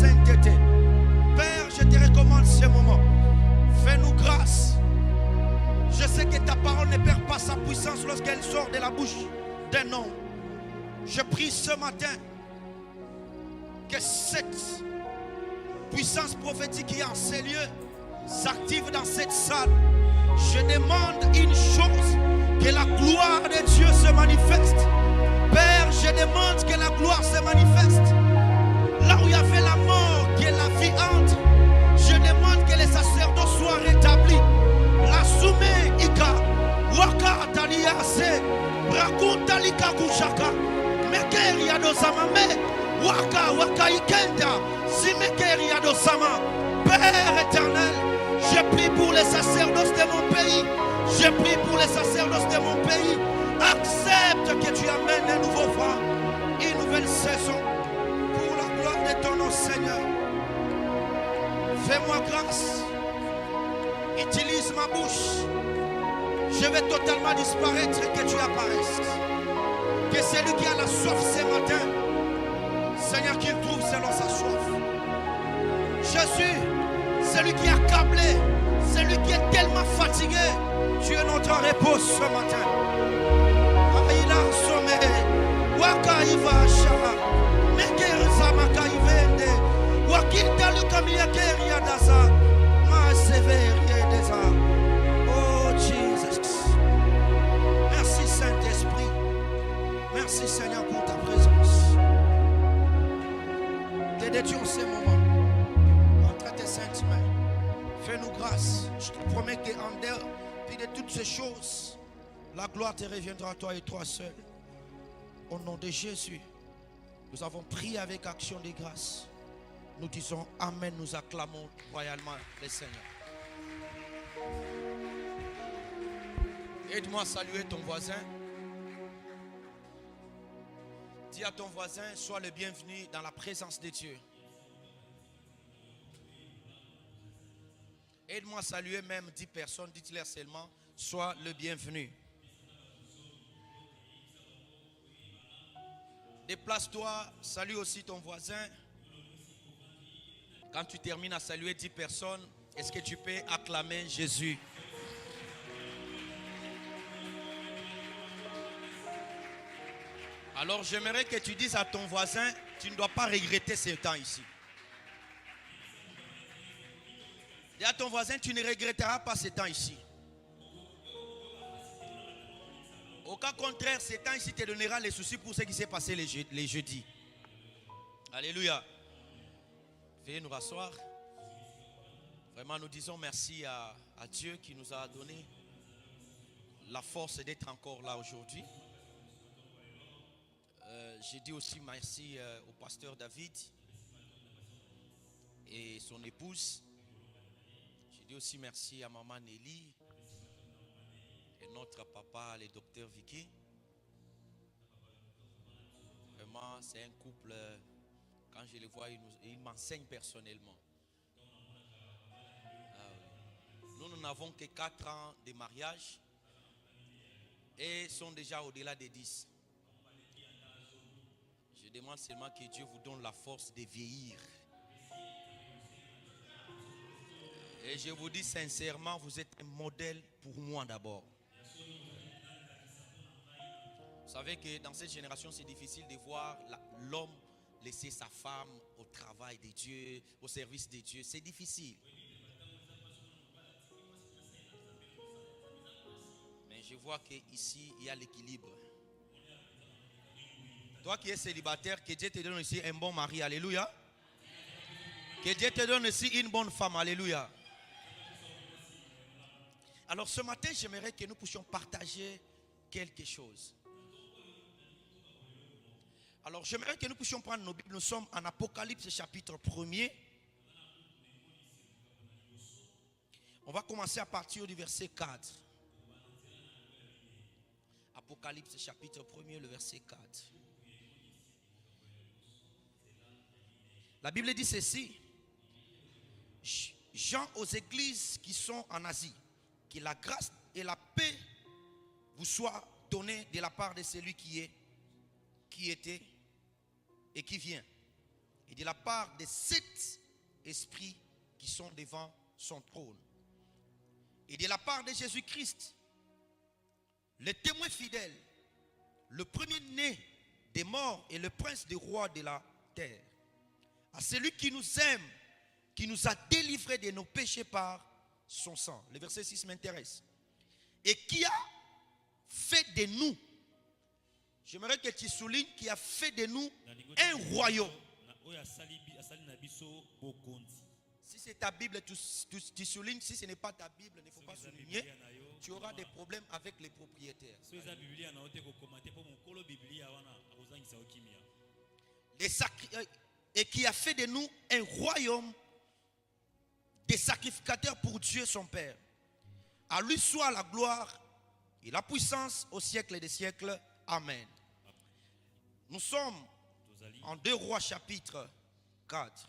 sainteté. Père, je te recommande ce moment. Fais-nous grâce. Je sais que ta parole ne perd pas sa puissance lorsqu'elle sort de la bouche d'un homme. Je prie ce matin que cette puissance prophétique qui est en ces lieux s'active dans cette salle. Je demande une chose, que la gloire de Dieu se manifeste. Père, je demande que la gloire se manifeste. Là où il y avait la mort, que la vie entre. Je demande que les sacerdoces soient rétablis. La soumé ika, waka taliase, brakunta lika kushaka, mekeria dosamame, waka ikenda, si mekeria dosama. Père éternel, je prie pour les sacerdoces de mon pays. Je prie pour les sacerdoces de mon pays. Accepte que tu amènes un nouveau vent, une nouvelle saison pour la gloire de ton nom, Seigneur. Fais-moi grâce. Utilise ma bouche. Je vais totalement disparaître et que tu apparaisses. Que celui qui a la soif ce matin, Seigneur, qu'il trouve selon sa soif. Jésus, celui qui est accablé, celui qui est tellement fatigué, tu es notre repos ce matin. Aïla sommeil, Wakaiva Shara, Mekerza Makaivende, Wakinta Lukamia Keria Dasa, Ma Severie Desa. Oh Jesus. Merci Saint-Esprit. Merci Seigneur pour ta présence. Te dédions ces moments entre tes saintes mains. Fais-nous grâce. Je te promets qu'en dehors de toutes ces choses, la gloire te reviendra à toi et toi seul. Au nom de Jésus, nous avons prié avec action de grâce. Nous disons Amen, nous acclamons royalement le Seigneur. Aide-moi à saluer ton voisin. Dis à ton voisin, sois le bienvenu dans la présence de Dieu. Aide-moi à saluer même 10 personnes, dites-leur seulement, sois le bienvenu. Déplace-toi, salue aussi ton voisin. Quand tu termines à saluer 10 personnes, est-ce que tu peux acclamer Jésus? Alors j'aimerais que tu dises à ton voisin, tu ne dois pas regretter ce temps ici. Dis à ton voisin, tu ne regretteras pas ce temps ici. Au cas contraire, ce temps ici te donnera les soucis pour ce qui s'est passé les jeudis. Alléluia. Veuillez nous rasseoir. Vraiment, nous disons merci à Dieu qui nous a donné la force d'être encore là aujourd'hui. J'ai dit aussi merci au pasteur David et son épouse. J'ai dit aussi merci à maman Nelly et notre papa, le docteur Vicky. Vraiment, c'est un couple, quand je les vois, ils m'enseignent personnellement. Nous n'avons que 4 ans de mariage et sont déjà au-delà des 10. Je demande seulement que Dieu vous donne la force de vieillir. Et je vous dis sincèrement, vous êtes un modèle pour moi d'abord. Vous savez que dans cette génération, c'est difficile de voir l'homme laisser sa femme au travail de Dieu, au service de Dieu. C'est difficile. Mais je vois qu'ici, il y a l'équilibre. Toi qui es célibataire, que Dieu te donne ici un bon mari, alléluia. Que Dieu te donne ici une bonne femme, alléluia. Alors ce matin, j'aimerais que nous puissions partager quelque chose. Alors j'aimerais que nous puissions prendre nos Bibles. Nous sommes en Apocalypse chapitre 1er. On va commencer à partir du verset 4. Apocalypse chapitre 1er, le verset 4. La Bible dit ceci. Jean aux églises qui sont en Asie, que la grâce et la paix vous soient données de la part de celui qui est, qui était et qui vient, et de la part des 7 esprits qui sont devant son trône, et de la part de Jésus-Christ, le témoin fidèle, le premier-né des morts et le prince des rois de la terre, à celui qui nous aime, qui nous a délivrés de nos péchés par son sang. Le verset 6 m'intéresse. Et qui a fait de nous, j'aimerais que tu soulignes, qui a fait de nous un royaume. Si c'est ta Bible, tu soulignes. Si ce n'est pas ta Bible, il ne faut pas souligner. Tu auras des problèmes avec les propriétaires. Et qui a fait de nous un royaume des sacrificateurs pour Dieu son Père. À lui soit la gloire et la puissance au siècle des siècles. Amen. Nous sommes en 2 Rois chapitre 4.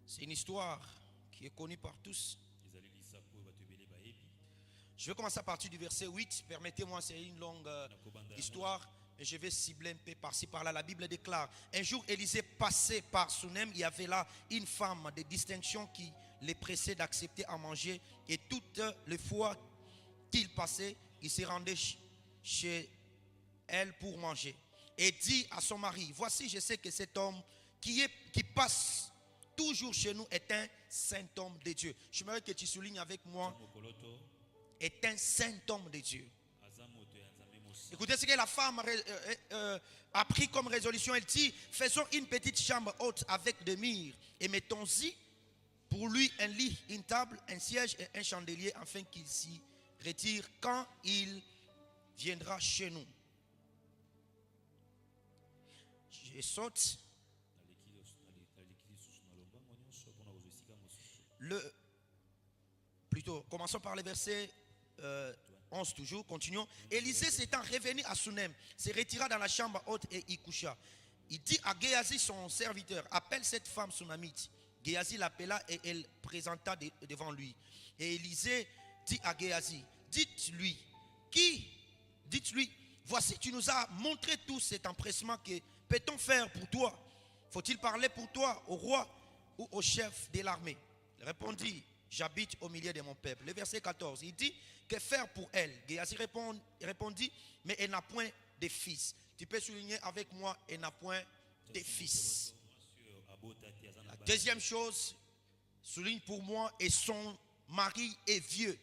C'est une histoire qui est connue par tous. Je vais commencer à partir du verset 8. Permettez-moi, c'est une longue histoire. Et je vais cibler un peu par-ci, par-là. La Bible déclare: un jour, Élisée passait par Sunem. Il y avait là une femme de distinction qui les pressait d'accepter à manger. Et toutes les fois qu'il passait, il se rendait chez elle pour manger. Et dit à son mari: voici, je sais que cet homme qui passe toujours chez nous est un saint homme de Dieu. J'aimerais que tu soulignes avec moi: est un saint homme de Dieu. Écoutez ce que la femme a pris comme résolution. Elle dit: faisons une petite chambre haute avec des murs et mettons-y pour lui un lit, une table, un siège et un chandelier, afin qu'il s'y retire quand il viendra chez nous. Je saute. Commençons par le verset 11 toujours, continuons. Élisée s'étant revenu à Sunem, se retira dans la chambre haute et y coucha. Il dit à Géasi son serviteur: appelle cette femme sunamite. Géasi l'appela et elle présenta devant lui. Et Élisée dit à Géasi: dites-lui, voici, tu nous as montré tout cet empressement, que peut-on faire pour toi? Faut-il parler pour toi au roi ou au chef de l'armée? Il répondit: j'habite au milieu de mon peuple. Le verset 14, il dit: que faire pour elle? Géasi répondit: mais elle n'a point de fils. Tu peux souligner avec moi: elle n'a point de fils. La deuxième chose, souligne pour moi: et son mari est vieux.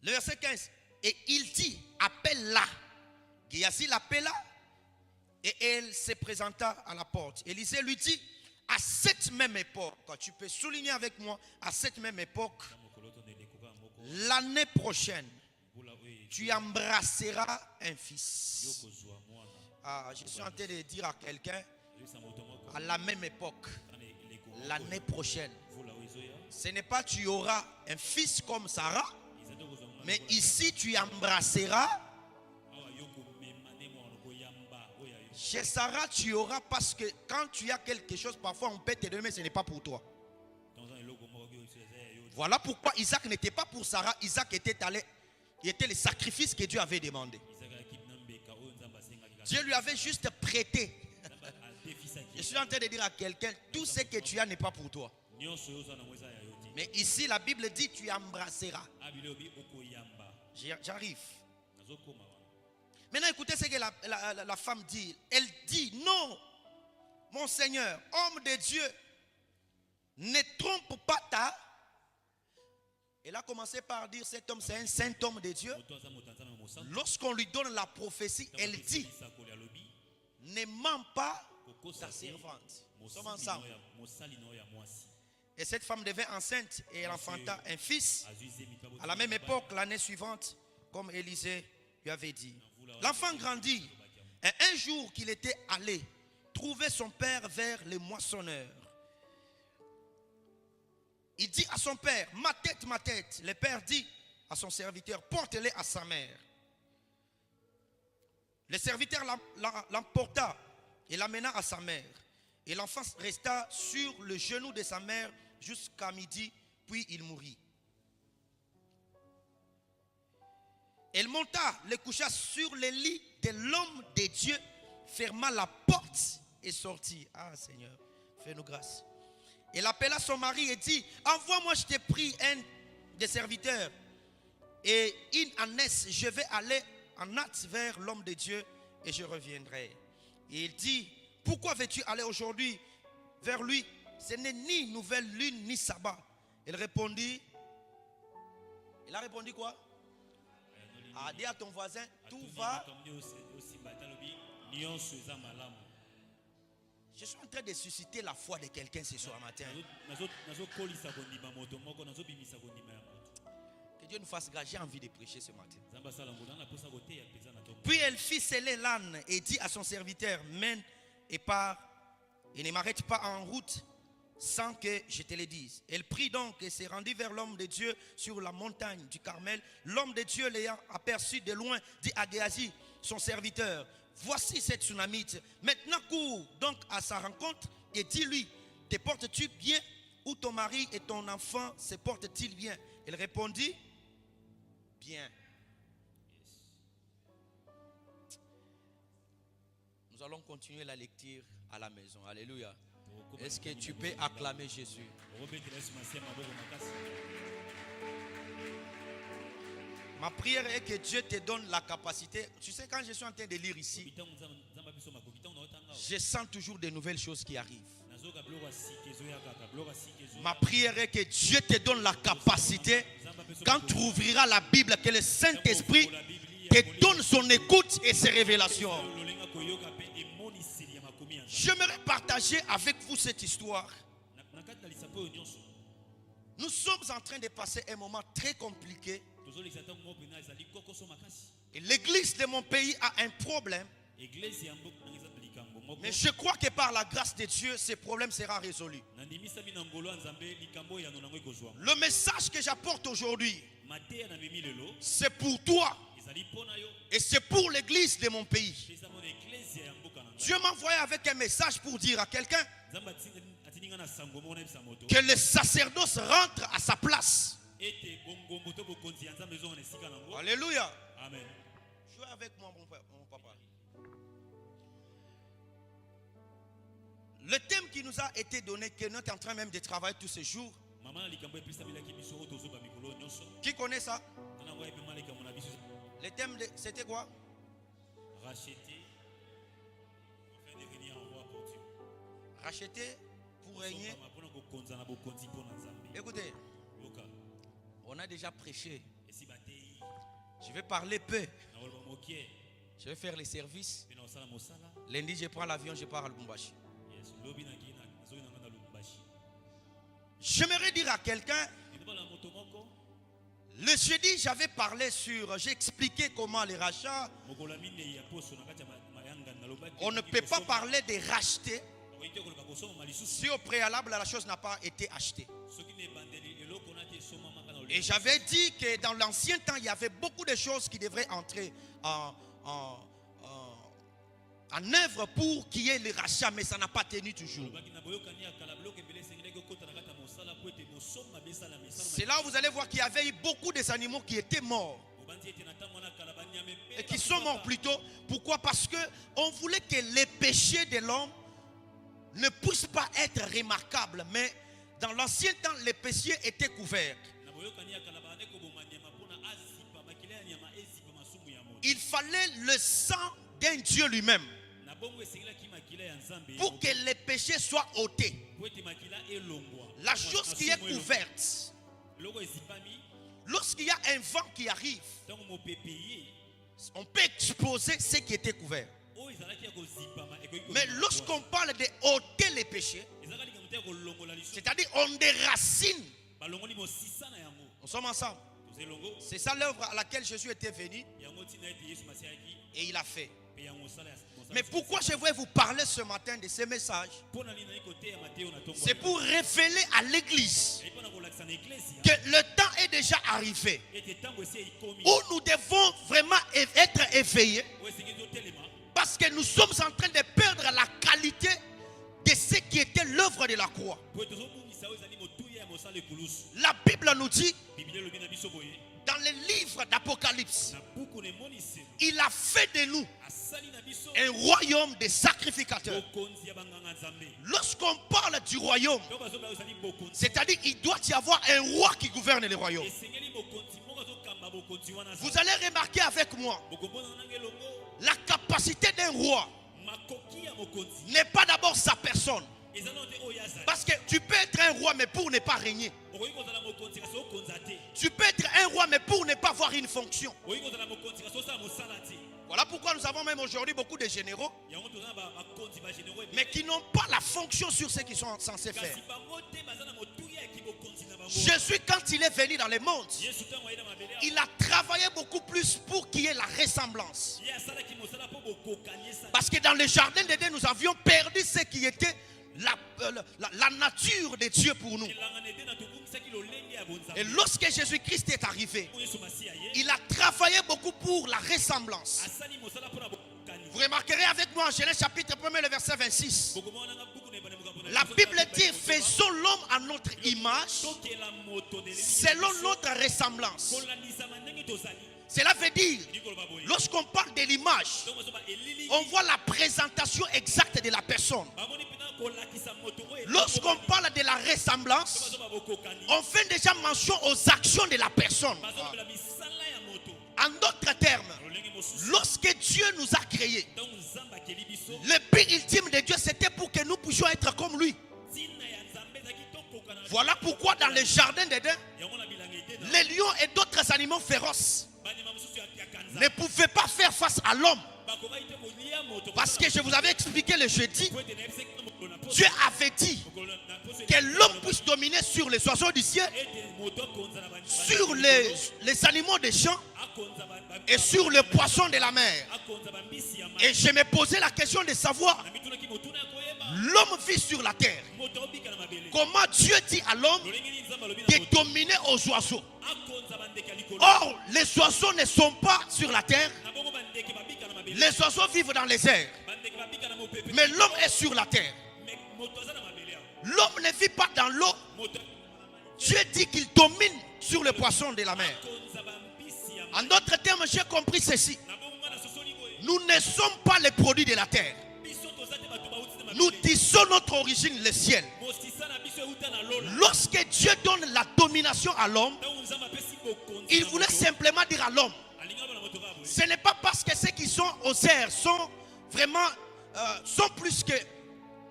Le verset 15, et il dit: appelle-la. Géasi l'appela et elle se présenta à la porte. Élisée lui dit: à cette même époque, tu peux souligner avec moi, à cette même époque, l'année prochaine, tu embrasseras un fils. Je suis en train de dire à quelqu'un: à la même époque, l'année prochaine, ce n'est pas tu auras un fils comme Sarah, mais ici tu embrasseras. Chez Sarah, tu auras, parce que quand tu as quelque chose, parfois on peut te donner, mais ce n'est pas pour toi. Voilà pourquoi Isaac n'était pas pour Sarah. Isaac était le sacrifice que Dieu avait demandé. Dieu lui avait juste prêté. Je suis en train de dire à quelqu'un: tout ce que tu as n'est pas pour toi. Mais ici, la Bible dit: tu embrasseras. J'arrive. Maintenant, écoutez ce que la femme dit. Elle dit: non, mon Seigneur, homme de Dieu, ne trompe pas ta. Elle a commencé par dire: cet homme, c'est un saint homme de Dieu. Lorsqu'on lui donne la prophétie, elle dit: ne mens pas ta servante. Nous sommes ensemble. Et cette femme devint enceinte et elle enfanta un fils à la même époque, l'année suivante, comme Élisée lui avait dit. L'enfant grandit et un jour qu'il était allé trouver son père vers les moissonneurs, il dit à son père: ma tête, ma tête. Le père dit à son serviteur: porte-le à sa mère. Le serviteur l'emporta et l'amena à sa mère. Et l'enfant resta sur le genou de sa mère jusqu'à midi, puis il mourut. Elle monta, le coucha sur le lit de l'homme de Dieu, ferma la porte et sortit. Ah Seigneur, fais-nous grâce. Elle appela son mari et dit, envoie-moi, je t'ai pris un des serviteurs et une ânesse, je vais aller en hâte vers l'homme de Dieu et je reviendrai. Et il dit, pourquoi veux-tu aller aujourd'hui vers lui? Ce n'est ni nouvelle lune ni sabbat. Elle a répondu quoi? Ah, dis à ton voisin, tout va. Je suis en train de susciter la foi de quelqu'un ce soir matin. Que Dieu nous fasse grâce. J'ai envie de prêcher ce matin. Puis elle fit sceller l'âne et dit à son serviteur, mène et pars et ne m'arrête pas en route sans que je te le dise. Elle prit donc et s'est rendue vers l'homme de Dieu sur la montagne du Carmel. L'homme de Dieu l'ayant aperçu de loin dit à Géasi, son serviteur, voici cette Tsunamite. Maintenant cours donc à sa rencontre et dis-lui, te portes-tu bien ou ton mari et ton enfant se portent-ils bien? Elle répondit, bien. Nous allons continuer la lecture à la maison. Alléluia. Est-ce que tu peux acclamer Jésus? Ma prière est que Dieu te donne la capacité. Tu sais, quand je suis en train de lire ici, je sens toujours de nouvelles choses qui arrivent. Ma prière est que Dieu te donne la capacité, quand tu ouvriras la Bible, que le Saint-Esprit te donne son écoute et ses révélations. J'aimerais partager avec vous cette histoire. Nous sommes en train de passer un moment très compliqué. Et l'église de mon pays a un problème. Mais je crois que par la grâce de Dieu, ce problème sera résolu. Le message que j'apporte aujourd'hui, c'est pour toi. Et c'est pour l'église de mon pays. Dieu m'a envoyé avec un message pour dire à quelqu'un que le sacerdoce rentre à sa place. Alléluia. Amen. Jouez avec moi, mon papa. Le thème qui nous a été donné, que nous sommes en train même de travailler tous ces jours. Qui connaît ça? Le thème, c'était quoi? Racheter, afin de venir en roi pour Dieu. Racheter pour régner. Écoutez, on a déjà prêché. Je vais parler peu. Je vais faire les services. Lundi, je prends l'avion, je pars à Lubumbashi. J'aimerais dire à quelqu'un, le jeudi, j'avais parlé j'ai expliqué comment les rachats. On ne peut pas parler de racheter si au préalable la chose n'a pas été achetée. Et j'avais dit que dans l'ancien temps, il y avait beaucoup de choses qui devraient entrer en œuvre pour qu'il y ait le rachat, mais ça n'a pas tenu toujours. C'est là où vous allez voir qu'il y avait eu beaucoup des animaux qui étaient morts. Et qui sont morts plutôt. Pourquoi? Parce qu'on voulait que les péchés de l'homme ne puissent pas être remarquables. Mais dans l'ancien temps, les péchés étaient couverts. Il fallait le sang d'un Dieu lui-même pour que les péchés soient ôtés. La chose qui est couverte, lorsqu'il y a un vent qui arrive, on peut exposer ce qui était couvert. Mais lorsqu'on parle de ôter les péchés, c'est-à-dire on déracine. Nous sommes ensemble. C'est ça l'œuvre à laquelle Jésus était venu et il a fait. Mais pourquoi je vais vous parler ce matin de ce message? C'est pour révéler à l'église que le temps est déjà arrivé où nous devons vraiment être éveillés, parce que nous sommes en train de perdre la qualité de ce qui était l'œuvre de la croix. La Bible nous dit dans le livre d'Apocalypse l'Apocalypse, il a fait de nous un royaume de sacrificateurs. Lorsqu'on parle du royaume, c'est-à-dire qu'il doit y avoir un roi qui gouverne le royaume. Vous allez remarquer avec moi, la capacité d'un roi n'est pas d'abord sa personne. Parce que tu peux être un roi mais pour ne pas régner. Tu peux être un roi mais pour ne pas avoir une fonction. Voilà pourquoi nous avons même aujourd'hui beaucoup de généraux, mais qui n'ont pas la fonction sur ce qu'ils sont censés faire. Jésus, quand il est venu dans le monde, il a travaillé beaucoup plus pour qu'il y ait la ressemblance. Parce que dans le jardin d'Éden, nous avions perdu ce qui était la nature de Dieu pour nous. Et lorsque Jésus-Christ est arrivé, il a travaillé beaucoup pour la ressemblance. Vous remarquerez avec moi en Genèse chapitre 1, le verset 26. La Bible dit, faisons l'homme à notre image, selon notre ressemblance. Cela veut dire, lorsqu'on parle de l'image, on voit la présentation exacte de la personne. Lorsqu'on parle de la ressemblance, on fait déjà mention aux actions de la personne. En d'autres termes, lorsque Dieu nous a créés, le but ultime de Dieu, c'était pour que nous puissions être comme lui. Voilà pourquoi dans le jardin d'Éden, les lions et d'autres animaux féroces ne pouvaient pas faire face à l'homme. Parce que je vous avais expliqué le jeudi, Dieu avait dit que l'homme puisse dominer sur les oiseaux du ciel, sur les animaux des champs et sur les poissons de la mer. Et je me posais la question de savoir, l'homme vit sur la terre. Comment Dieu dit à l'homme de dominer aux oiseaux? Or, les oiseaux ne sont pas sur la terre. Les oiseaux vivent dans les airs. Mais l'homme est sur la terre. L'homme ne vit pas dans l'eau. Dieu dit qu'il domine sur les poissons de la mer. En d'autres termes, j'ai compris ceci. Nous ne sommes pas les produits de la terre. Nous disons notre origine, le ciel. Lorsque Dieu donne la domination à l'homme, il voulait simplement dire à l'homme, ce n'est pas parce que ceux qui sont aux airs sont vraiment sont plus que,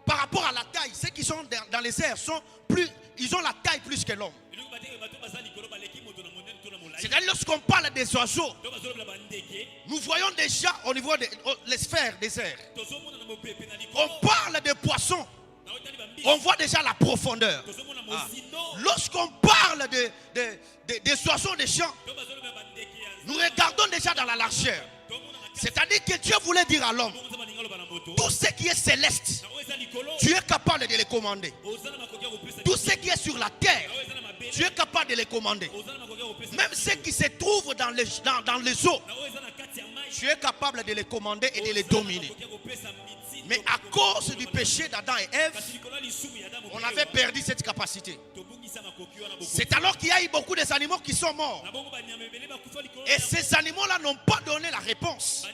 par rapport à la taille, ceux qui sont dans les airs sont plus, ils ont la taille plus que l'homme. C'est-à-dire lorsqu'on parle des oiseaux, nous voyons déjà au niveau des sphères des airs. On parle des poissons, on voit déjà la profondeur. Lorsqu'on parle des oiseaux des champs, nous regardons déjà dans la largeur. C'est-à-dire que Dieu voulait dire à l'homme, tout ce qui est céleste, tu es capable de les commander. Tout ce qui est sur la terre, tu es capable de les commander. Même ceux qui se trouvent dans les eaux, tu es capable de les commander et de les dominer. Mais à cause du péché d'Adam et Ève, on avait perdu cette capacité. C'est alors qu'il y a eu beaucoup d'animaux qui sont morts. Et ces animaux-là n'ont pas donné la réponse.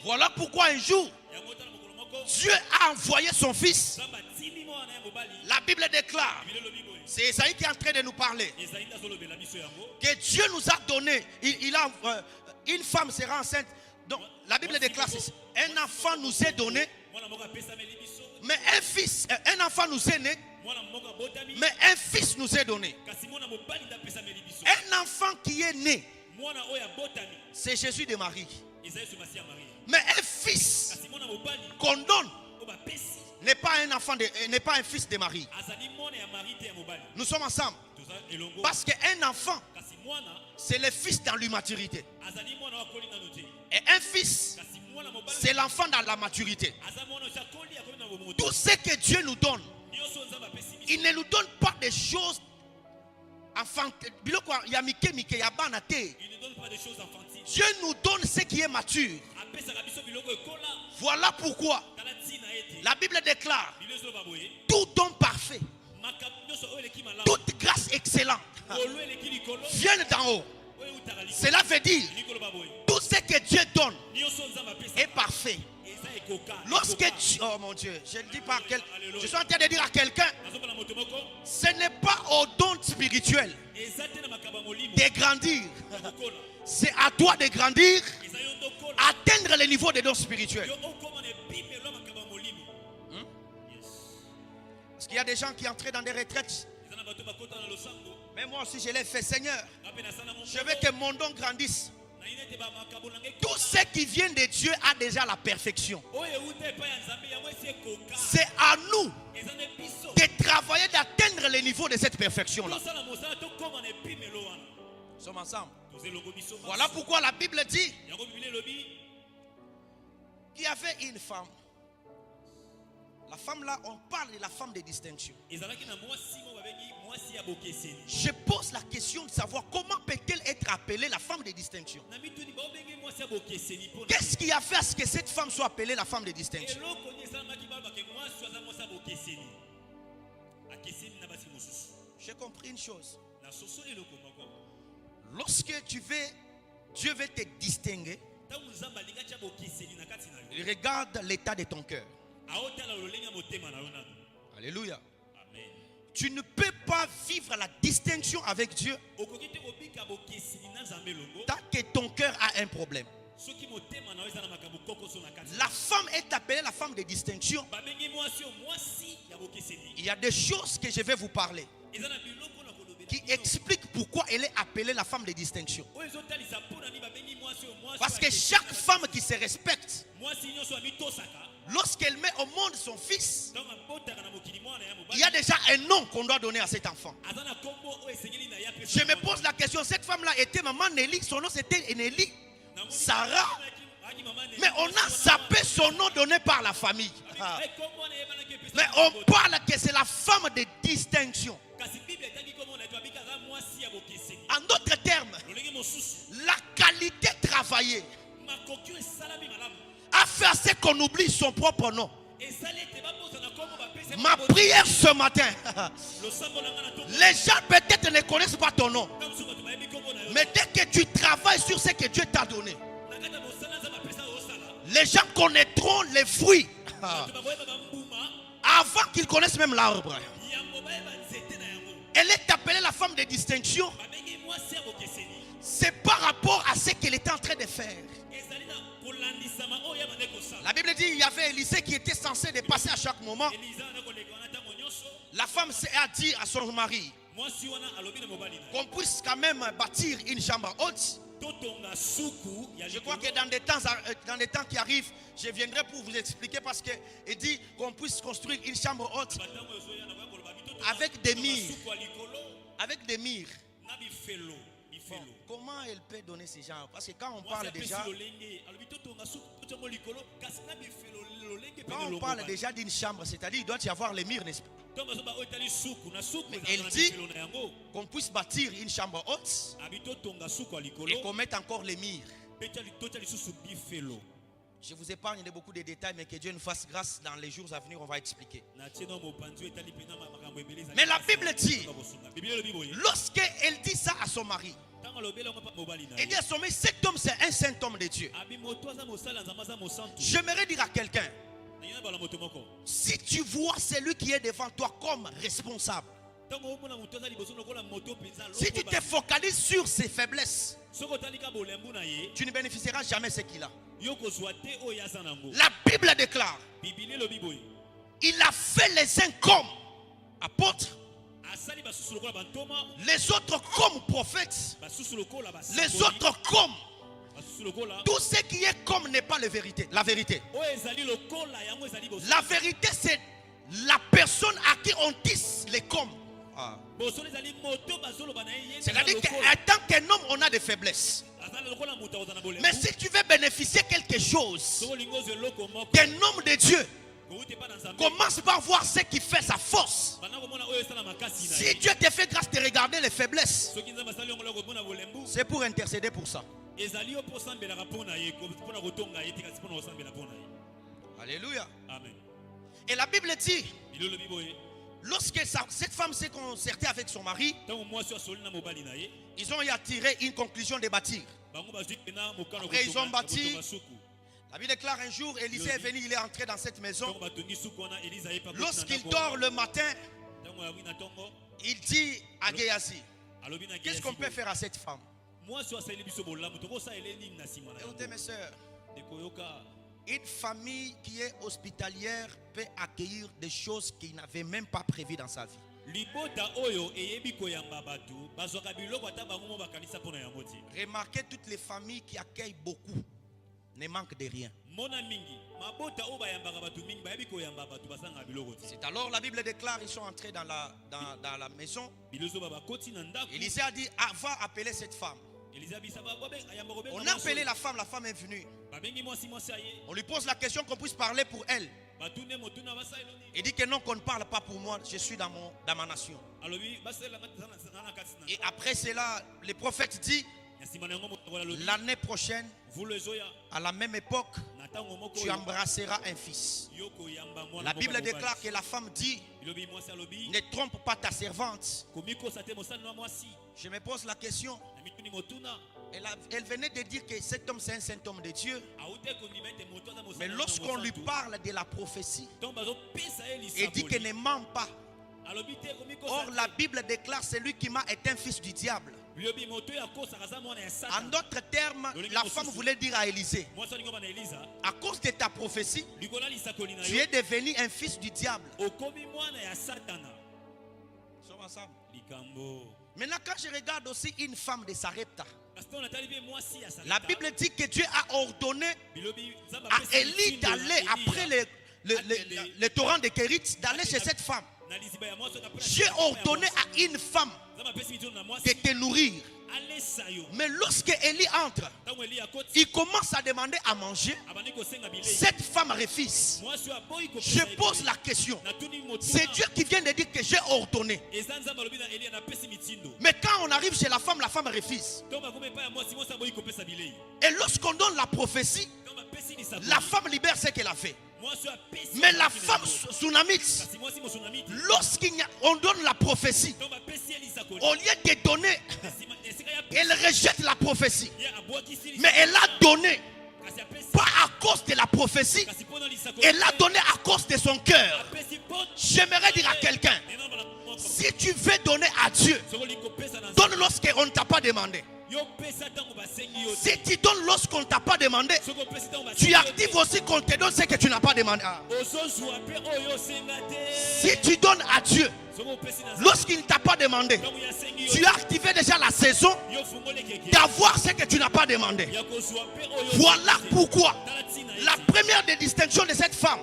Voilà pourquoi un jour, Dieu a envoyé son fils. La Bible déclare, c'est Esaïe qui est en train de nous parler, que Dieu nous a donné, une femme sera enceinte. Donc la Bible déclare, un enfant nous est donné, mais un enfant nous est né, mais un fils nous est donné. Un enfant qui est né, c'est Jésus de Marie. Mais un fils qu'on donne n'est pas un fils de Marie. Nous sommes ensemble. Parce qu'un enfant, c'est le fils dans l'immaturité. Et un fils, c'est l'enfant dans la maturité. Tout ce que Dieu nous donne, il ne nous donne pas des choses enfantiles. Il ne donne pas des choses enfantiles. Dieu nous donne ce qui est mature. Voilà pourquoi la Bible déclare, tout don parfait, toute grâce excellente vient d'en haut. Cela veut dire tout ce que Dieu donne est parfait. Lorsque tu... Oh mon Dieu, je ne dis pas à quel... Je suis en train de dire à quelqu'un, ce n'est pas au don spirituel de grandir. C'est à toi de grandir, atteindre le niveau des dons spirituels. Parce qu'il y a des gens qui entraient dans des retraites. Mais moi aussi je l'ai fait. Seigneur, je veux que mon don grandisse. Tout ce qui vient de Dieu a déjà la perfection. C'est à nous de travailler, d'atteindre le niveau de cette perfection-là. Nous sommes ensemble. Voilà pourquoi la Bible dit qu'il y avait une femme. La femme là, on parle de la femme de distinction. Je pose la question de savoir comment peut-elle être appelée la femme de distinction. Qu'est-ce qui a fait à ce que cette femme soit appelée la femme de distinction? J'ai compris une chose. Lorsque tu veux, Dieu veut te distinguer, il regarde l'état de ton cœur. Alléluia. Amen. Tu ne peux pas vivre la distinction avec Dieu tant que ton cœur a un problème. La femme est appelée la femme de distinction. Il y a des choses que je vais vous parler qui expliquent pourquoi elle est appelée la femme de distinction. Parce que chaque femme qui se respecte, lorsqu'elle met au monde son fils, il y a déjà un nom qu'on doit donner à cet enfant. Je me pose la question, cette femme-là était maman Nelly, son nom c'était Nelly, Sarah, mais on a zappé son nom donné par la famille. Mais on parle que c'est la femme de distinction. En d'autres termes, la qualité travaillée a fait à ce qu'on oublie son propre nom. Ma prière ce matin, les gens peut-être ne connaissent pas ton nom, mais dès que tu travailles sur ce que Dieu t'a donné, les gens connaîtront les fruits avant qu'ils connaissent même l'arbre. Elle est appelée la femme de distinction. C'est par rapport à ce qu'elle était en train de faire. La Bible dit qu'il y avait Élisée qui était censé de passer à chaque moment. La femme a dit à son mari qu'on puisse quand même bâtir une chambre haute. Je crois que dans des temps qui arrivent, je viendrai pour vous expliquer, parce qu'il dit qu'on puisse construire une chambre haute avec des murs. Avec des murs. Bon, comment elle peut donner ce genre? Parce que quand on parle déjà, d'une chambre, c'est-à-dire il doit y avoir les murs, n'est-ce pas? Mais elle dit qu'on puisse bâtir une chambre haute et qu'on mette encore les murs. Je vous épargne de beaucoup de détails, mais que Dieu nous fasse grâce. Dans les jours à venir, on va expliquer. Mais la Bible dit, lorsqu'elle dit ça à son mari, elle dit à son mari, cet homme c'est un saint homme de Dieu. J'aimerais dire à quelqu'un, si tu vois celui qui est devant toi comme responsable, si tu te focalises sur ses faiblesses, tu ne bénéficieras jamais de ce qu'il a. La Bible déclare, il a fait les uns comme apôtres, les autres comme prophètes, les autres comme. Tout ce qui est comme n'est pas la vérité. La vérité, c'est la personne à qui on tisse les comme. C'est-à-dire qu'en tant qu'un homme, on a des faiblesses. Mais si tu veux bénéficier quelque chose qu'un homme de Dieu, commence par voir ce qui fait sa force. Si Dieu te fait grâce de regarder les faiblesses, c'est pour intercéder pour ça. Alléluia. Amen. Et la Bible dit Lorsque cette femme s'est concertée avec son mari, ils ont tiré une conclusion de bâtir. Après, ils ont bâti. La Bible déclare un jour, Élisée est venu, il est entré dans cette maison. Lorsqu'il dort le matin, il dit à Géasi, qu'est-ce qu'on peut faire à cette femme? Écoutez mes soeurs, une famille qui est hospitalière peut accueillir des choses qu'il n'avait même pas prévues dans sa vie. Remarquez toutes les familles qui accueillent beaucoup ne manquent de rien. C'est alors la Bible déclare, ils sont entrés dans la maison. Élisée a dit, va appeler cette femme. On a appelé la femme est venue. On lui pose la question qu'on puisse parler pour elle. Il dit que non, qu'on ne parle pas pour moi, je suis dans ma nation. Et après cela, le prophète dit, l'année prochaine, à la même époque, tu embrasseras un fils. La Bible déclare que la femme dit, ne trompe pas ta servante. Je me pose la question. Elle venait de dire que cet homme c'est un saint homme de Dieu. Mais lorsqu'on lui parle de la prophétie, il dit qu'il ne ment pas. Or la Bible déclare celui qui m'a est un fils du diable. En d'autres termes, la femme voulait dire à Élisée, à cause de ta prophétie, tu es devenu un fils du diable. Nous sommes ensemble. Maintenant, quand je regarde aussi une femme de Sarepta, la Bible dit que Dieu a ordonné à Élie d'aller après le torrent de Kérit, d'aller chez cette femme. J'ai ordonné à une femme de te nourrir. Mais lorsque Élie entre, il commence à demander à manger. Cette femme refuse. Je pose la question. C'est Dieu qui vient de dire que j'ai ordonné. Mais quand on arrive chez la femme refuse. Et lorsqu'on donne la prophétie, la femme libère ce qu'elle a fait. Mais la femme tsunamite, lorsqu'on donne la prophétie, au lieu de donner, elle rejette la prophétie. Mais elle a donné, pas à cause de la prophétie, elle a donné à cause de son cœur. J'aimerais dire à quelqu'un, si tu veux donner à Dieu, donne lorsqu'on ne t'a pas demandé. Si tu donnes lorsqu'on ne t'a pas demandé, tu actives aussi qu'on te donne ce que tu n'as pas demandé. Si tu donnes à Dieu lorsqu'il ne t'a pas demandé, tu as activé déjà la saison d'avoir ce que tu n'as pas demandé. Voilà pourquoi la première des distinctions de cette femme,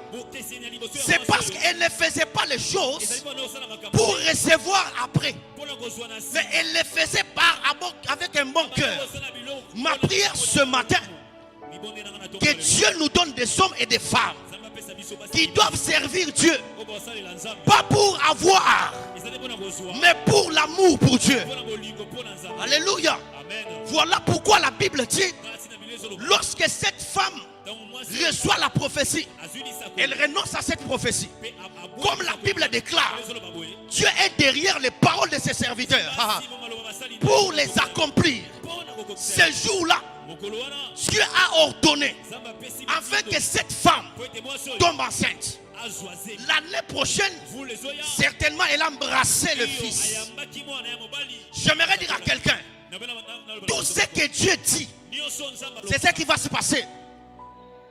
c'est parce qu'elle ne faisait pas les choses pour recevoir après, mais elle les faisait avec un bon cœur. Ma prière ce matin, que Dieu nous donne des hommes et des femmes qui doivent servir Dieu, pas pour avoir, mais pour l'amour pour Dieu. Alléluia. Voilà pourquoi la Bible dit, lorsque cette femme reçoit la prophétie, elle renonce à cette prophétie. Comme la Bible déclare, Dieu est derrière les paroles de ses serviteurs pour les accomplir. Ce jour-là, Dieu a ordonné afin que cette femme tombe enceinte. L'année prochaine, certainement elle a embrassé le fils. J'aimerais dire à quelqu'un, tout ce que Dieu dit, c'est ce qui va se passer.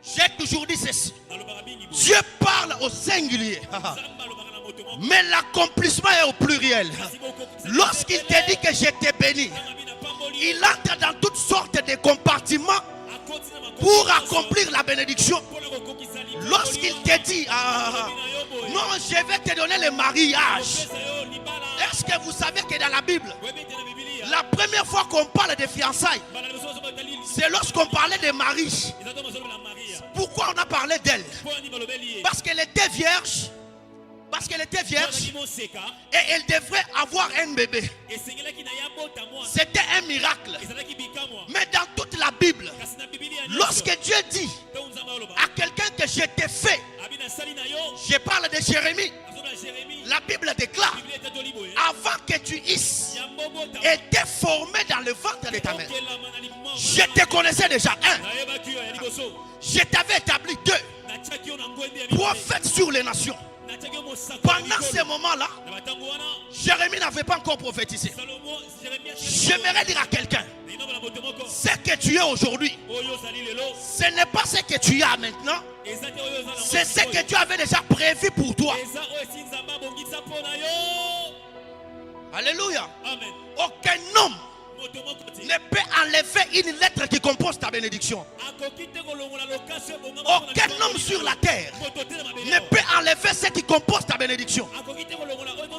J'ai toujours dit ceci. Dieu parle au singulier, mais l'accomplissement est au pluriel. Lorsqu'il te dit que je t'ai béni, il entre dans toutes sortes de compartiments pour accomplir la bénédiction. Lorsqu'il te dit, non, je vais te donner le mariage. Est-ce que vous savez que dans la Bible, la première fois qu'on parle de fiançailles, c'est lorsqu'on parlait de Marie. Pourquoi on a parlé d'elle? Parce qu'elle était vierge. Et elle devrait avoir un bébé. C'était un miracle. Mais dans toute la Bible, lorsque Dieu dit à quelqu'un que je t'ai fait, je parle de Jérémie, La Bible déclare, avant que tu isses, étais formé dans le ventre de ta mère. Je te connaissais déjà. Je t'avais établi 2 prophètes sur les nations. Pendant ce moment-là, Jérémie n'avait pas encore prophétisé. J'aimerais dire à quelqu'un, ce que tu es aujourd'hui, ce n'est pas ce que tu as maintenant, c'est ce que tu avais déjà prévu pour toi. Alléluia. Aucun homme ne peut enlever une lettre qui compose ta bénédiction. Aucun homme sur la terre ne peut enlever ce qui compose ta bénédiction.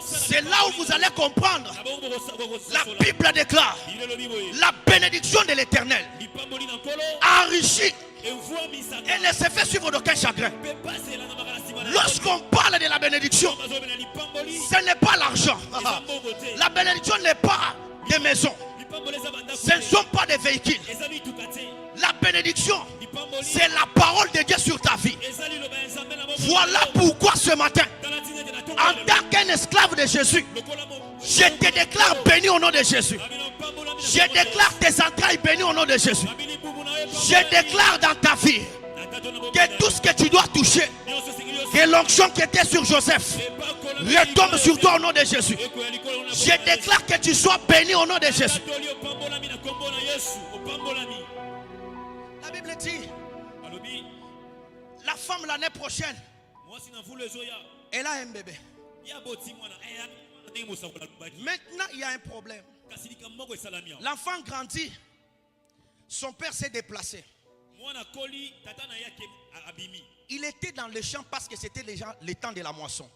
C'est là où vous allez comprendre. La Bible déclare la bénédiction de l'Éternel enrichit et ne se fait suivre d'aucun chagrin. Lorsqu'on parle de la bénédiction, ce n'est pas l'argent. La bénédiction n'est pas des maisons. Ce ne sont pas des véhicules. La bénédiction, c'est la parole de Dieu sur ta vie. Voilà pourquoi ce matin, en tant qu'un esclave de Jésus, je te déclare béni au nom de Jésus. Je déclare tes entrailles bénies au nom de Jésus. Je déclare dans ta vie que tout ce que tu dois toucher, que l'onction qui était sur Joseph retombe sur toi au nom de Jésus. Je déclare que tu sois béni au nom de Jésus. La Bible dit, la femme l'année prochaine, elle a un bébé. Maintenant, il y a un problème. L'enfant grandit. Son père s'est déplacé. Il était dans le champ parce que c'était le temps de la moisson.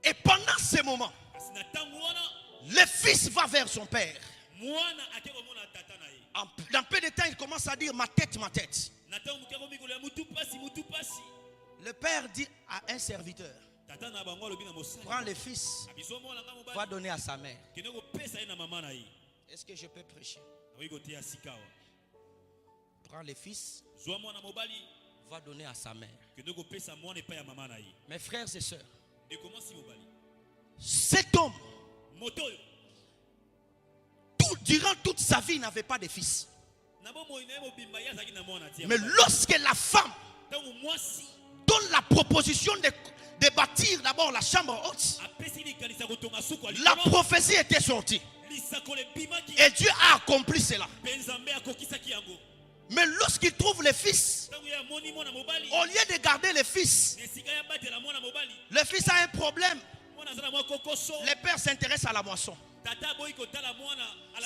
Et pendant ce moment, le fils va vers son père. Dans peu de temps, il commence à dire ma tête, ma tête. Le père dit à un serviteur, prends le fils, va donner à sa mère. Est-ce que je peux prêcher? Prends le fils, va donner à sa mère. Mes frères et sœurs, cet homme, durant toute sa vie, il n'avait pas de fils. Mais lorsque la femme donne la proposition de bâtir d'abord la chambre haute, la prophétie était sortie. Et Dieu a accompli cela. Mais lorsqu'il trouve le fils, au lieu de garder le fils a un problème. Le père s'intéresse à la moisson.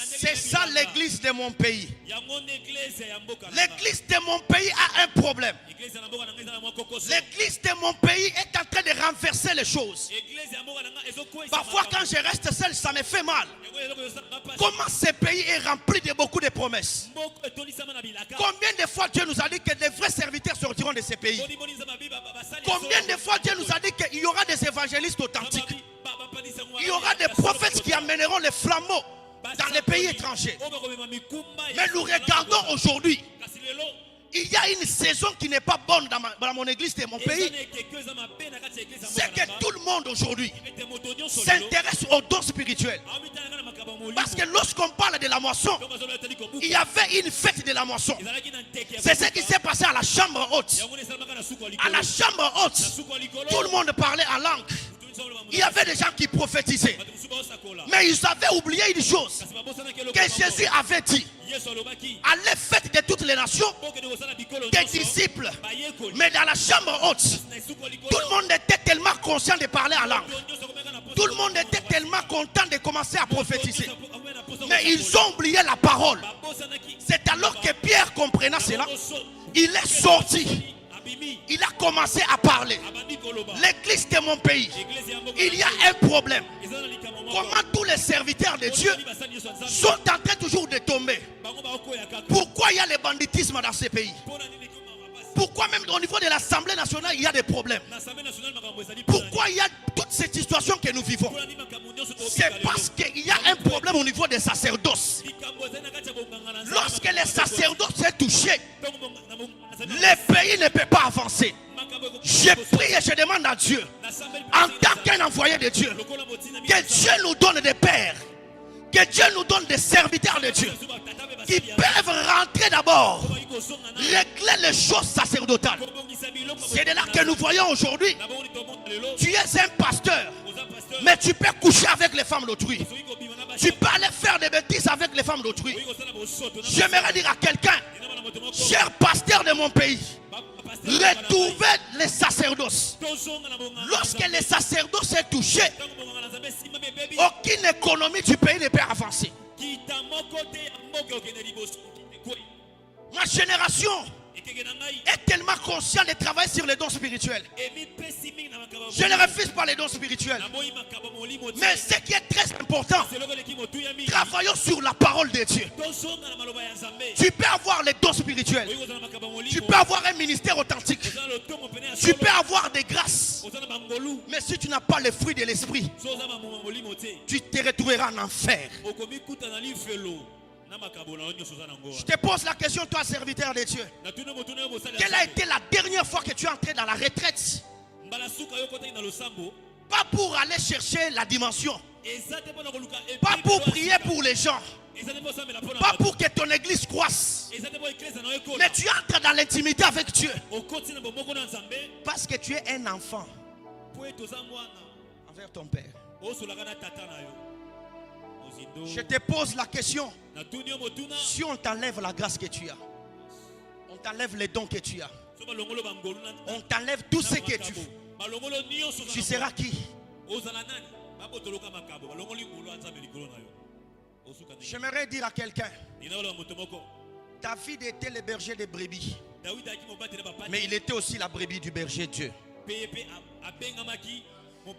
C'est ça l'église de mon pays. L'église de mon pays a un problème. L'église de mon pays est en train de renverser les choses. Parfois quand je reste seul, ça me fait mal. Comment ce pays est rempli de beaucoup de promesses. Combien de fois Dieu nous a dit que les vrais serviteurs sortiront de ce pays. Combien de fois Dieu nous a dit qu'il y aura des évangélistes authentiques. Il y aura des prophètes qui amèneront les flambeaux dans les pays étrangers. Mais nous regardons aujourd'hui, il y a une saison qui n'est pas bonne dans mon église de mon pays. C'est que tout le monde aujourd'hui s'intéresse aux dons spirituels. Parce que lorsqu'on parle de la moisson, il y avait une fête de la moisson. C'est ce qui s'est passé à la chambre haute. À la chambre haute, tout le monde parlait en langue. Il y avait des gens qui prophétisaient. Mais ils avaient oublié une chose que Jésus avait dit. À la fête de toutes les nations, des disciples. Mais dans la chambre haute, tout le monde était tellement conscient de parler en langue. Tout le monde était tellement content de commencer à prophétiser. Mais ils ont oublié la parole. C'est alors que Pierre comprenant cela, il est sorti. Il a commencé à parler. L'église de mon pays, il y a un problème. Comment tous les serviteurs de Dieu sont en train toujours de tomber? Pourquoi il y a le banditisme dans ces pays? Pourquoi même au niveau de l'Assemblée nationale il y a des problèmes? Pourquoi il y a toute cette situation que nous vivons? C'est parce qu'il y a un problème au niveau des sacerdoces. Lorsque les sacerdoces sont touchés, le pays ne peut pas avancer. Je prie et je demande à Dieu, en tant qu'un envoyé de Dieu, que Dieu nous donne des pères, que Dieu nous donne des serviteurs de Dieu qui peuvent rentrer d'abord, régler les choses sacerdotales. C'est de là que nous voyons aujourd'hui. Tu es un pasteur, mais tu peux coucher avec les femmes d'autrui. Tu peux aller faire des bêtises avec les femmes d'autrui. J'aimerais dire à quelqu'un, cher pasteur de mon pays, retrouvez les sacerdoces. Lorsque les sacerdoces est touché, aucune économie du pays ne peut avancer. Ma génération est tellement consciente de travailler sur les dons spirituels. Je ne refuse pas les dons spirituels. Mais ce qui est très important, travaillons sur la parole de Dieu. Tu peux avoir les dons spirituels. Tu peux avoir un ministère authentique. Tu peux avoir des grâces. Mais si tu n'as pas le fruit de l'esprit, tu te retrouveras en enfer. Je te pose la question, toi, serviteur de Dieu. Quelle a été la dernière fois que tu es entré dans la retraite? Pas pour aller chercher la dimension. Pas pour prier pour les gens. Pas pour que ton église croisse. Mais tu entres dans l'intimité avec Dieu. Parce que tu es un enfant envers ton père. Je te pose la question. Si on t'enlève la grâce que tu as, on t'enlève les dons que tu as, on t'enlève tout ce que tu fais, tu seras qui? J'aimerais dire à quelqu'un, David était le berger des brebis, mais il était aussi la brebis du berger Dieu.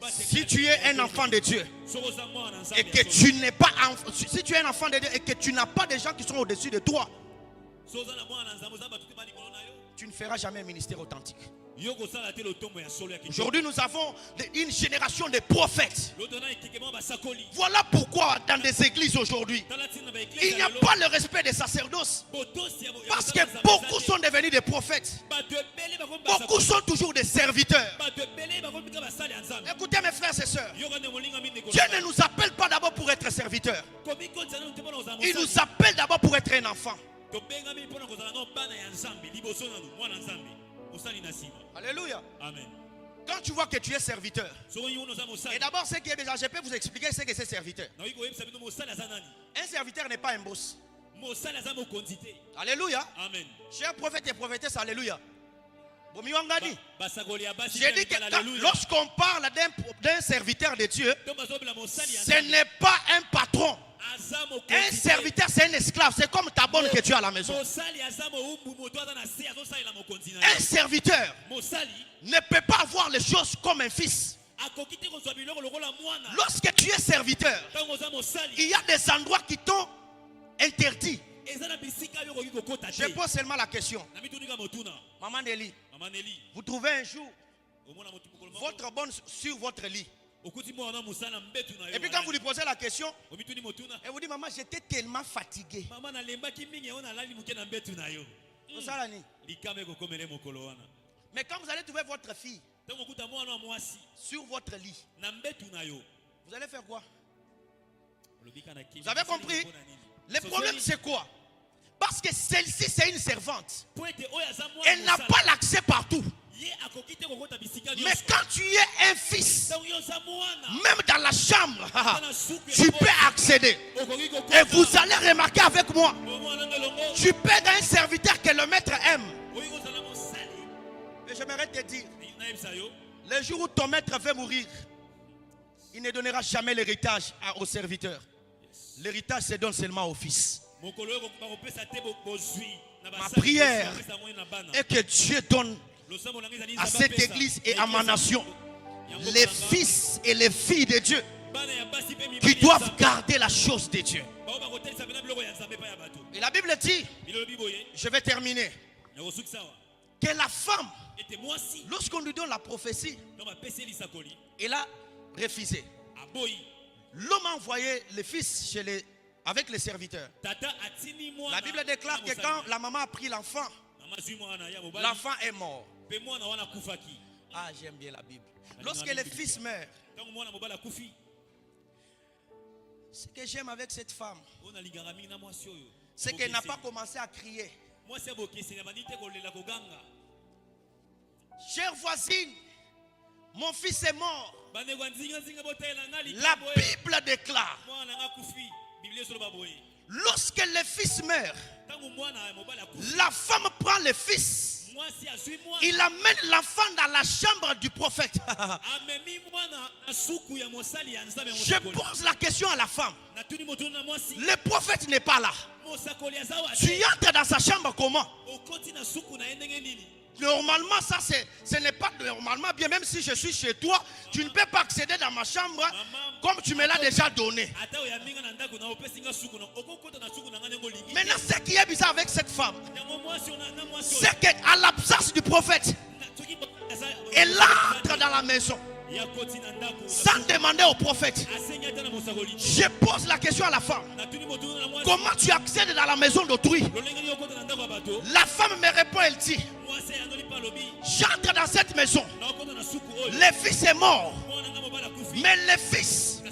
Si tu es un enfant de Dieu et que tu n'es pas, si tu es un enfant de Dieu et que tu n'as pas de gens qui sont au-dessus de toi, tu ne feras jamais un ministère authentique. Aujourd'hui, nous avons une génération de prophètes. Voilà pourquoi dans des églises aujourd'hui, il n'y a pas le respect des sacerdoces. Parce que beaucoup sont devenus des prophètes. Beaucoup sont toujours des serviteurs. Écoutez mes frères et sœurs, Dieu ne nous appelle pas d'abord pour être serviteurs. Il nous appelle d'abord pour être un enfant. Alléluia. Amen. Quand tu vois que tu es serviteur, et d'abord ce qui est déjà, je peux vous expliquer ce que c'est serviteur. Un serviteur n'est pas un boss. Alléluia. Amen. Chers prophètes et prophétesses, alléluia. J'ai dit que lorsqu'on parle d'un serviteur de Dieu, ce n'est pas un patron. Un serviteur, c'est un esclave. C'est comme ta bonne que tu as à la maison. Un serviteur ne peut pas avoir les choses comme un fils. Lorsque tu es serviteur, il y a des endroits qui t'ont interdit. Je pose seulement la question. Maman Nelly, vous trouvez un jour votre bonne sur votre lit. Et puis quand vous lui posez la question, elle vous dit, maman, j'étais tellement fatigué. Mais quand vous allez trouver votre fille sur votre lit, vous allez faire quoi? Vous avez compris? Le problème c'est quoi? Parce que celle-ci c'est une servante. Elle n'a pas l'accès partout. Mais quand tu es un fils, même dans la chambre, tu peux accéder. Et vous allez remarquer avec moi, tu peux être un serviteur que le maître aime. Et j'aimerais te dire, le jour où ton maître veut mourir, il ne donnera jamais l'héritage au serviteur. L'héritage se donne seulement au fils. Ma prière est que Dieu donne à cette église et à ma nation les fils et les filles de Dieu qui doivent garder la chose de Dieu. Et la Bible dit, je vais terminer, que la femme, lorsqu'on lui donne la prophétie, elle a refusé. L'homme a envoyé le fils avec les serviteurs. La Bible déclare que quand la maman a pris l'enfant, l'enfant est mort. Ah, j'aime bien la Bible. Lorsque le fils meurt, ce que j'aime avec cette femme, c'est qu'elle n'a pas commencé à crier. Chère voisine, mon fils est mort. La Bible déclare, lorsque le fils meurt, la femme prend le fils. Il amène l'enfant dans la chambre du prophète. Je pose la question à la femme. Le prophète n'est pas là. Tu entres dans sa chambre comment? Normalement, ça ce n'est pas normalement. Bien même si je suis chez toi, tu ne peux pas accéder dans ma chambre comme tu me l'as déjà donné. Maintenant, ce qui est bizarre avec cette femme, c'est qu'à l'absence du prophète, elle entre dans la maison sans demander au prophète. Je pose la question à la femme. Comment tu accèdes dans la maison d'autrui? La femme me répond, elle dit, j'entre dans cette maison. Le fils est mort. Mais le fils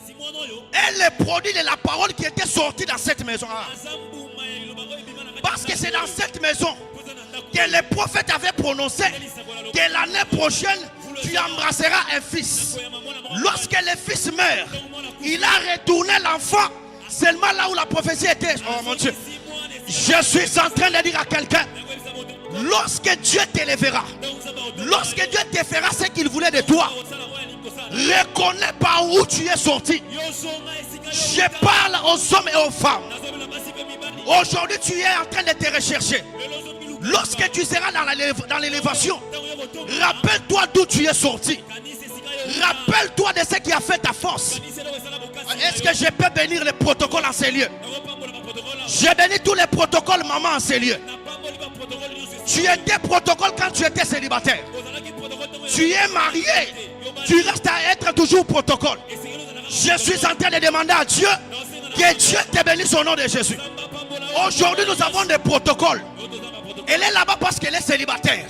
est le produit de la parole qui était sortie dans cette maison. Parce que c'est dans cette maison que le prophète avait prononcé que l'année prochaine, tu embrasseras un fils. Lorsque le fils meurt, il a retourné l'enfant seulement là où la prophétie était. Oh mon Dieu. Je suis en train de dire à quelqu'un, lorsque Dieu t'élèvera, lorsque Dieu te fera ce qu'il voulait de toi, reconnais par où tu es sorti. Je parle aux hommes et aux femmes. Aujourd'hui, tu es en train de te rechercher. Lorsque tu seras dans l'élévation, rappelle-toi d'où tu es sorti. Rappelle-toi de ce qui a fait ta force. Est-ce que je peux bénir les protocoles en ces lieux? Je bénis tous les protocoles, maman, en ces lieux. Tu étais protocole quand tu étais célibataire. Tu es marié. Tu restes à être toujours protocole. Je suis en train de demander à Dieu que Dieu te bénisse au nom de Jésus. Aujourd'hui, nous avons des protocoles. Elle est là-bas parce qu'elle est célibataire.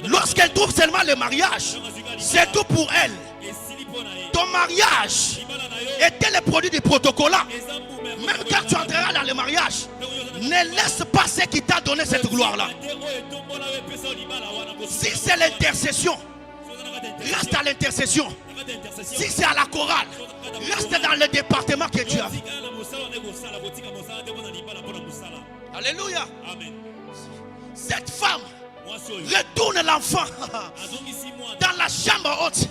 Lorsqu'elle trouve seulement le mariage, c'est tout pour elle. Ton mariage était le produit du protocole. Même quand tu entreras dans le mariage, ne laisse pas ce qui t'a donné cette gloire-là. Si c'est l'intercession, reste à l'intercession. Si c'est à la chorale, reste dans le département que tu as. Alléluia. Cette femme retourne l'enfant dans la chambre haute.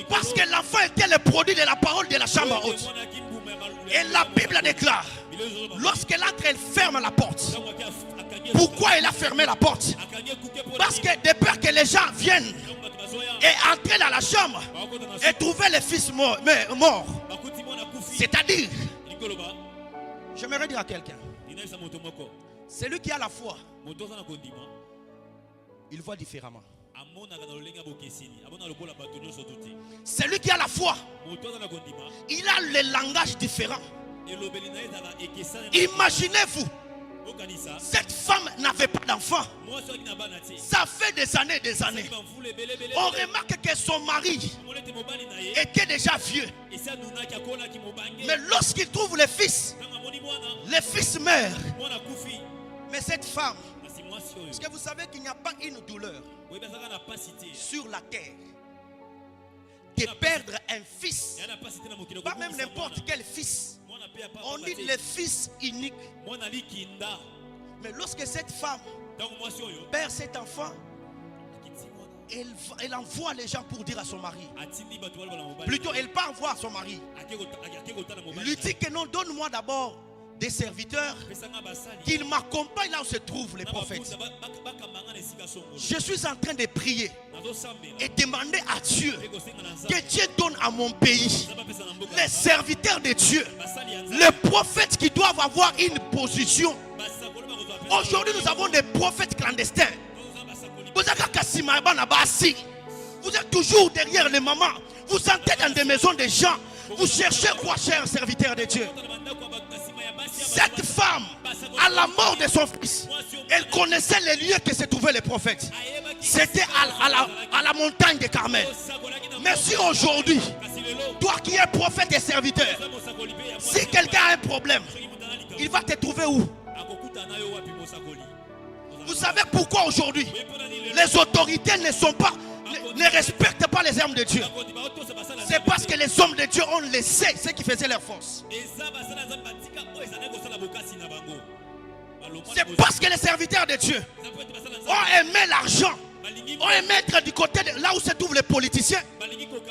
Parce que l'enfant était le produit de la parole de la chambre haute. Et la Bible déclare, lorsqu'elle entre, elle ferme la porte. Pourquoi elle a fermé la porte? Parce que de peur que les gens viennent et entrer dans la chambre et trouver le fils mort. C'est-à-dire, j'aimerais dire à quelqu'un, celui qui a la foi, il voit différemment. Celui qui a la foi, il a le langage différent. Imaginez-vous, cette femme n'avait pas d'enfant. Ça fait des années. On remarque que son mari était déjà vieux. Mais lorsqu'il trouve le fils meurt. Mais cette femme, est-ce que vous savez qu'il n'y a pas une douleur sur la terre de perdre un fils? Pas même n'importe quel fils. On dit le fils unique. Mais lorsque cette femme perd cet enfant, elle envoie les gens pour dire à son mari. Plutôt, elle part voir son mari. Il lui dit que non, donne-moi d'abord des serviteurs qu'ils m'accompagnent là où se trouvent les prophètes. Je suis en train de prier et demander à Dieu que Dieu donne à mon pays les serviteurs de Dieu, les prophètes qui doivent avoir une position. Aujourd'hui, nous avons des prophètes clandestins. Vous êtes toujours derrière les mamans. Vous entrez dans des maisons de gens. Vous cherchez quoi, chers serviteurs de Dieu? Cette femme, à la mort de son fils, elle connaissait les lieux que se trouvaient les prophètes. C'était à la montagne de Carmel. Mais si aujourd'hui, toi qui es prophète et serviteur, si quelqu'un a un problème, il va te trouver où? Vous savez pourquoi aujourd'hui les autorités ne respectent pas les hommes de Dieu? C'est parce que les hommes de Dieu ont laissé ce qui faisait leur force. C'est parce que les serviteurs de Dieu ont aimé l'argent, ont aimé être du côté de là où se trouvent les politiciens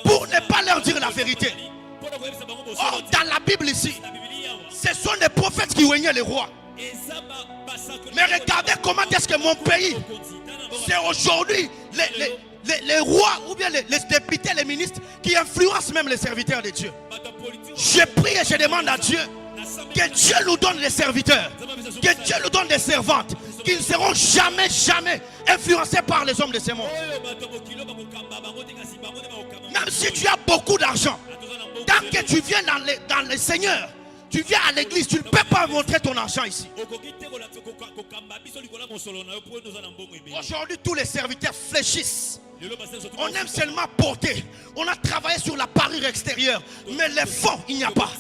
pour ne pas leur dire la vérité. Or, dans la Bible ici, ce sont les prophètes qui régnaient les rois. Mais regardez comment est-ce que mon pays, c'est aujourd'hui les rois ou bien les députés, les ministres qui influencent même les serviteurs de Dieu. Je prie et je demande à Dieu que Dieu nous donne des serviteurs, que Dieu nous donne des servantes qui ne seront jamais influencés par les hommes de ce monde. Même si tu as beaucoup d'argent, tant que tu viens dans le Seigneur, tu viens à l'église, tu ne peux pas montrer ton argent ici. Aujourd'hui, tous les serviteurs fléchissent. On aime seulement porter. On a travaillé sur la parure extérieure, mais les fonds, il n'y a pas.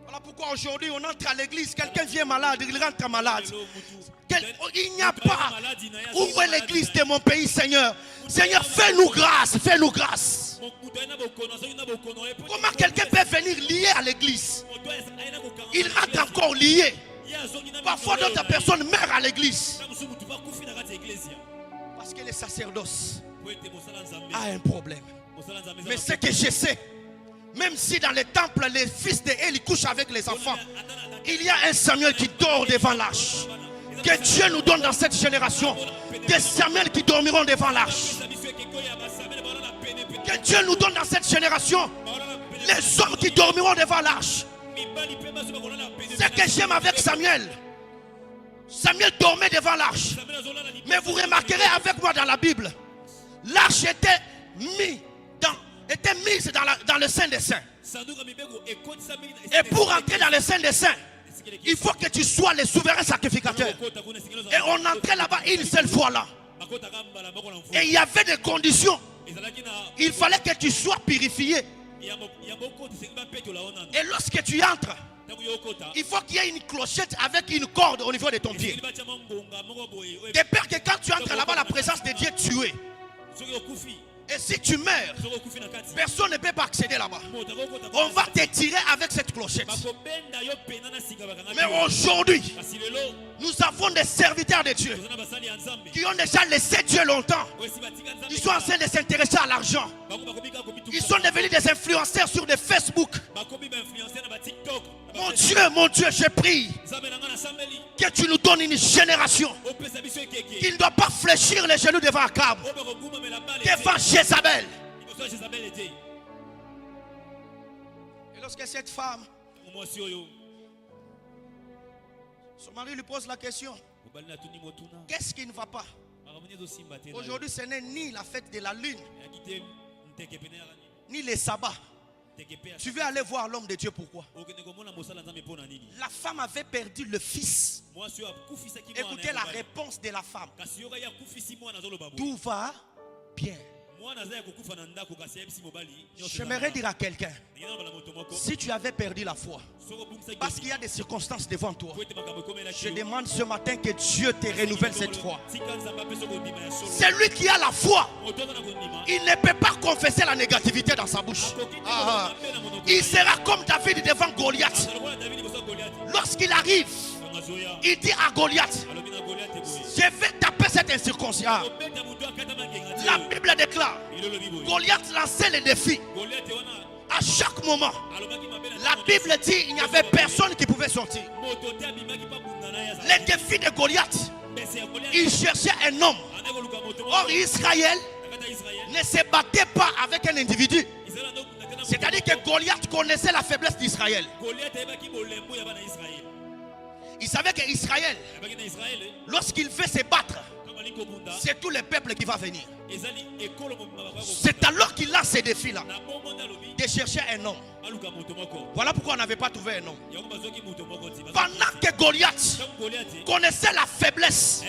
Voilà pourquoi aujourd'hui on entre à l'église, quelqu'un vient malade, il rentre malade. Il n'y a pas. Où est l'église de mon pays, Seigneur? Seigneur, fais-nous grâce, fais-nous grâce. Comment quelqu'un peut venir lié à l'église? Il rentre encore lié. Parfois d'autres personnes meurent à l'église. Parce que le sacerdoce a un problème. Mais ce que je sais, même si dans les temples les fils d'Élie couchent avec les enfants, il y a un Samuel qui dort devant l'arche. Que Dieu nous donne dans cette génération des Samuel qui dormiront devant l'arche. Que Dieu nous donne dans cette génération les hommes qui dormiront devant l'arche. Ce que j'aime avec Samuel, Samuel dormait devant l'arche. Mais vous remarquerez avec moi dans la Bible, l'arche était mise dans le Saint des Saints. Et pour entrer dans le Saint des Saints, il faut que tu sois le souverain sacrificateur. Et on entrait là-bas une seule fois là. Et il y avait des conditions. Il fallait que tu sois purifié. Et lorsque tu entres, il faut qu'il y ait une clochette avec une corde au niveau de ton pied. De peur que quand tu entres là-bas, la présence de Dieu tue. Et si tu meurs, personne ne peut pas accéder là-bas. On va te tirer avec cette clochette. Mais aujourd'hui, nous avons des serviteurs de Dieu qui ont déjà laissé Dieu longtemps. Ils sont en train de s'intéresser à l'argent. Ils sont devenus des influenceurs sur des Facebook. Mon Dieu, je prie que tu nous donnes une génération qui ne doit pas fléchir les genoux devant Akab, devant Jézabel. Et lorsque cette femme, son mari lui pose la question, qu'est-ce qui ne va pas? Aujourd'hui, ce n'est ni la fête de la lune, ni les sabbats. Tu veux aller voir l'homme de Dieu, pourquoi? La femme avait perdu le fils. Écoutez la réponse de la femme. Tout va bien. J'aimerais dire à quelqu'un, si tu avais perdu la foi, parce qu'il y a des circonstances devant toi, je demande ce matin que Dieu te renouvelle cette foi. Celui qui a la foi, il ne peut pas confesser la négativité dans sa bouche. Il sera comme David devant Goliath. Lorsqu'il arrive, il dit à Goliath, je vais taper cette incirconcision. La Bible déclare, Goliath lançait les défis. À chaque moment, la Bible dit il n'y avait personne qui pouvait sortir. Les défis de Goliath, il cherchait un homme. Or Israël ne se battait pas avec un individu. C'est-à-dire que Goliath connaissait la faiblesse d'Israël. Il savait qu'Israël, lorsqu'il veut se battre, c'est tout le peuple qui va venir. C'est alors qu'il a ce défi-là de chercher un homme. Voilà pourquoi on n'avait pas trouvé un homme. Pendant que Goliath connaissait la faiblesse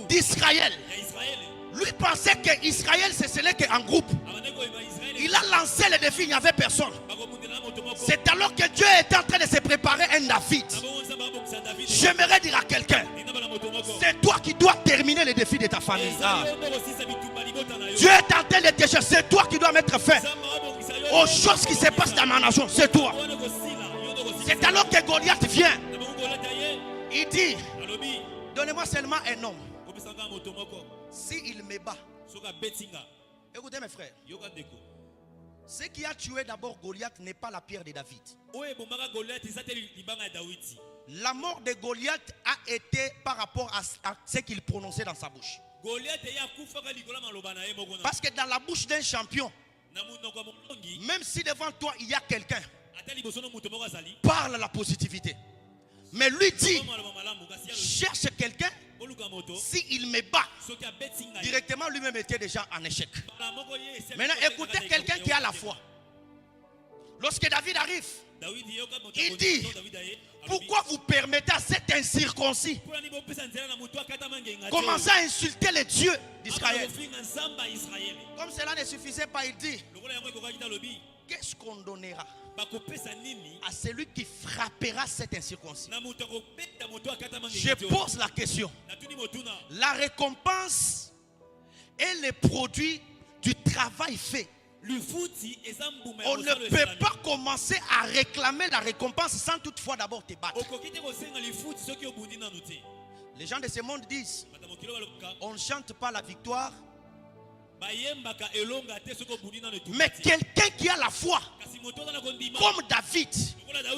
d'Israël, lui pensait qu'Israël ce n'est qu'un groupe. Il a lancé le défi, il n'y avait personne. C'est alors que Dieu était en train de se préparer un David. J'aimerais dire à quelqu'un, c'est toi qui dois terminer le défi de ta famille. Dieu est en train de te chercher, c'est toi qui dois mettre fin aux choses qui se passent dans ma nation. C'est toi. C'est alors que Goliath vient. Il dit, donnez-moi seulement un homme. S'il me bat. Écoutez mes frères, ce qui a tué d'abord Goliath n'est pas la pierre de David. La mort de Goliath a été par rapport à ce qu'il prononçait dans sa bouche. Parce que dans la bouche d'un champion, même si devant toi il y a quelqu'un, parle la positivité. Mais lui dit, cherche quelqu'un, s'il me bat, directement lui-même était déjà en échec. Maintenant écoutez quelqu'un qui a la foi. Lorsque David arrive, il dit, pourquoi vous permettez à cet incirconcis commencer à insulter les dieux d'Israël? Comme cela ne suffisait pas, il dit, qu'est-ce qu'on donnera à celui qui frappera cet incirconcis? Je pose la question. La récompense est le produit du travail fait. On ne peut pas commencer à réclamer la récompense sans toutefois d'abord te battre. Les gens de ce monde disent, on ne chante pas la victoire. Mais quelqu'un qui a la foi, comme David,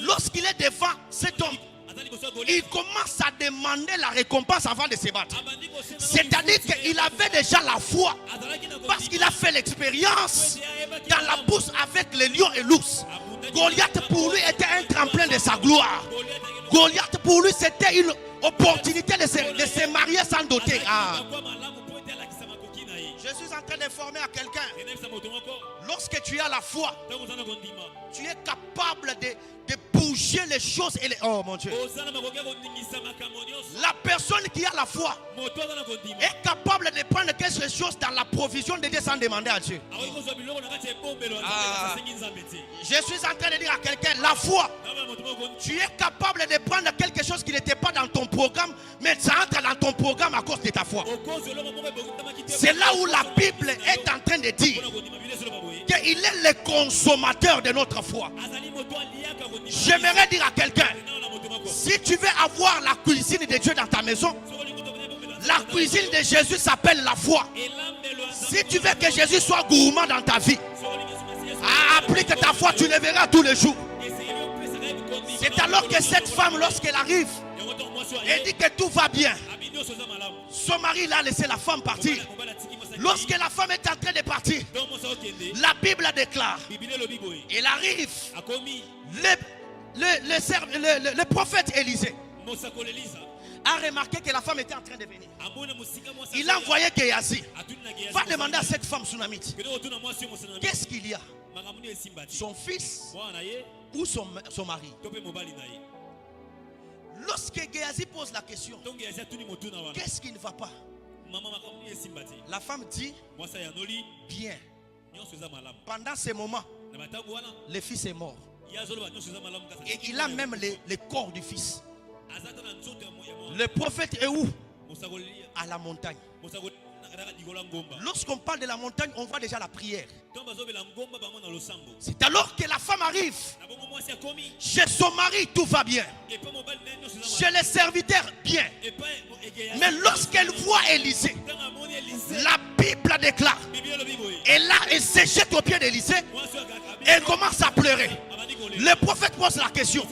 lorsqu'il est devant cet homme, il commence à demander la récompense avant de se battre. C'est-à-dire qu'il avait déjà la foi, parce qu'il a fait l'expérience dans la bourse avec les lions et l'ours. Goliath pour lui était un tremplin de sa gloire. Goliath pour lui c'était une opportunité de se marier sans doter. Je suis en train d'informer à quelqu'un. Lorsque tu as la foi, tu es capable de bouger les choses et les... Oh mon Dieu. La personne qui a la foi est capable de prendre quelque chose dans la provision de Dieu sans demander à Dieu. Je suis en train de dire à quelqu'un, la foi, tu es capable de prendre quelque chose qui n'était pas dans ton programme, mais ça entre dans ton programme à cause de ta foi. C'est là où la Bible est en train de dire qu'il est le consommateur de notre foi. J'aimerais dire à quelqu'un, si tu veux avoir la cuisine de Dieu dans ta maison, la cuisine de Jésus s'appelle la foi. Si tu veux que Jésus soit gourmand dans ta vie, applique ta foi, tu le verras tous les jours. C'est alors que cette femme, lorsqu'elle arrive, elle dit que tout va bien. Son mari l'a laissé la femme partir. Lorsque la femme est en train de partir, la Bible déclare, il arrive, le prophète Élisée a remarqué que la femme était en train de venir. Il a envoyé Géasi, va demander à cette femme sunamite, qu'est-ce qu'il y a? Son fils ou son mari? Lorsque Géasi pose la question, qu'est-ce qui ne va pas? La femme dit, bien. Pendant ce moment, le fils est mort. Et il a même le corps du fils. Le prophète est où? À la montagne. Lorsqu'on parle de la montagne, on voit déjà la prière. C'est alors que la femme arrive. Chez son mari, tout va bien. Chez les serviteurs, bien. Mais lorsqu'elle voit Élisée, la Bible déclare, et là, elle se jette aux pieds d'Élisée. Elle commence à pleurer. Le prophète pose la question,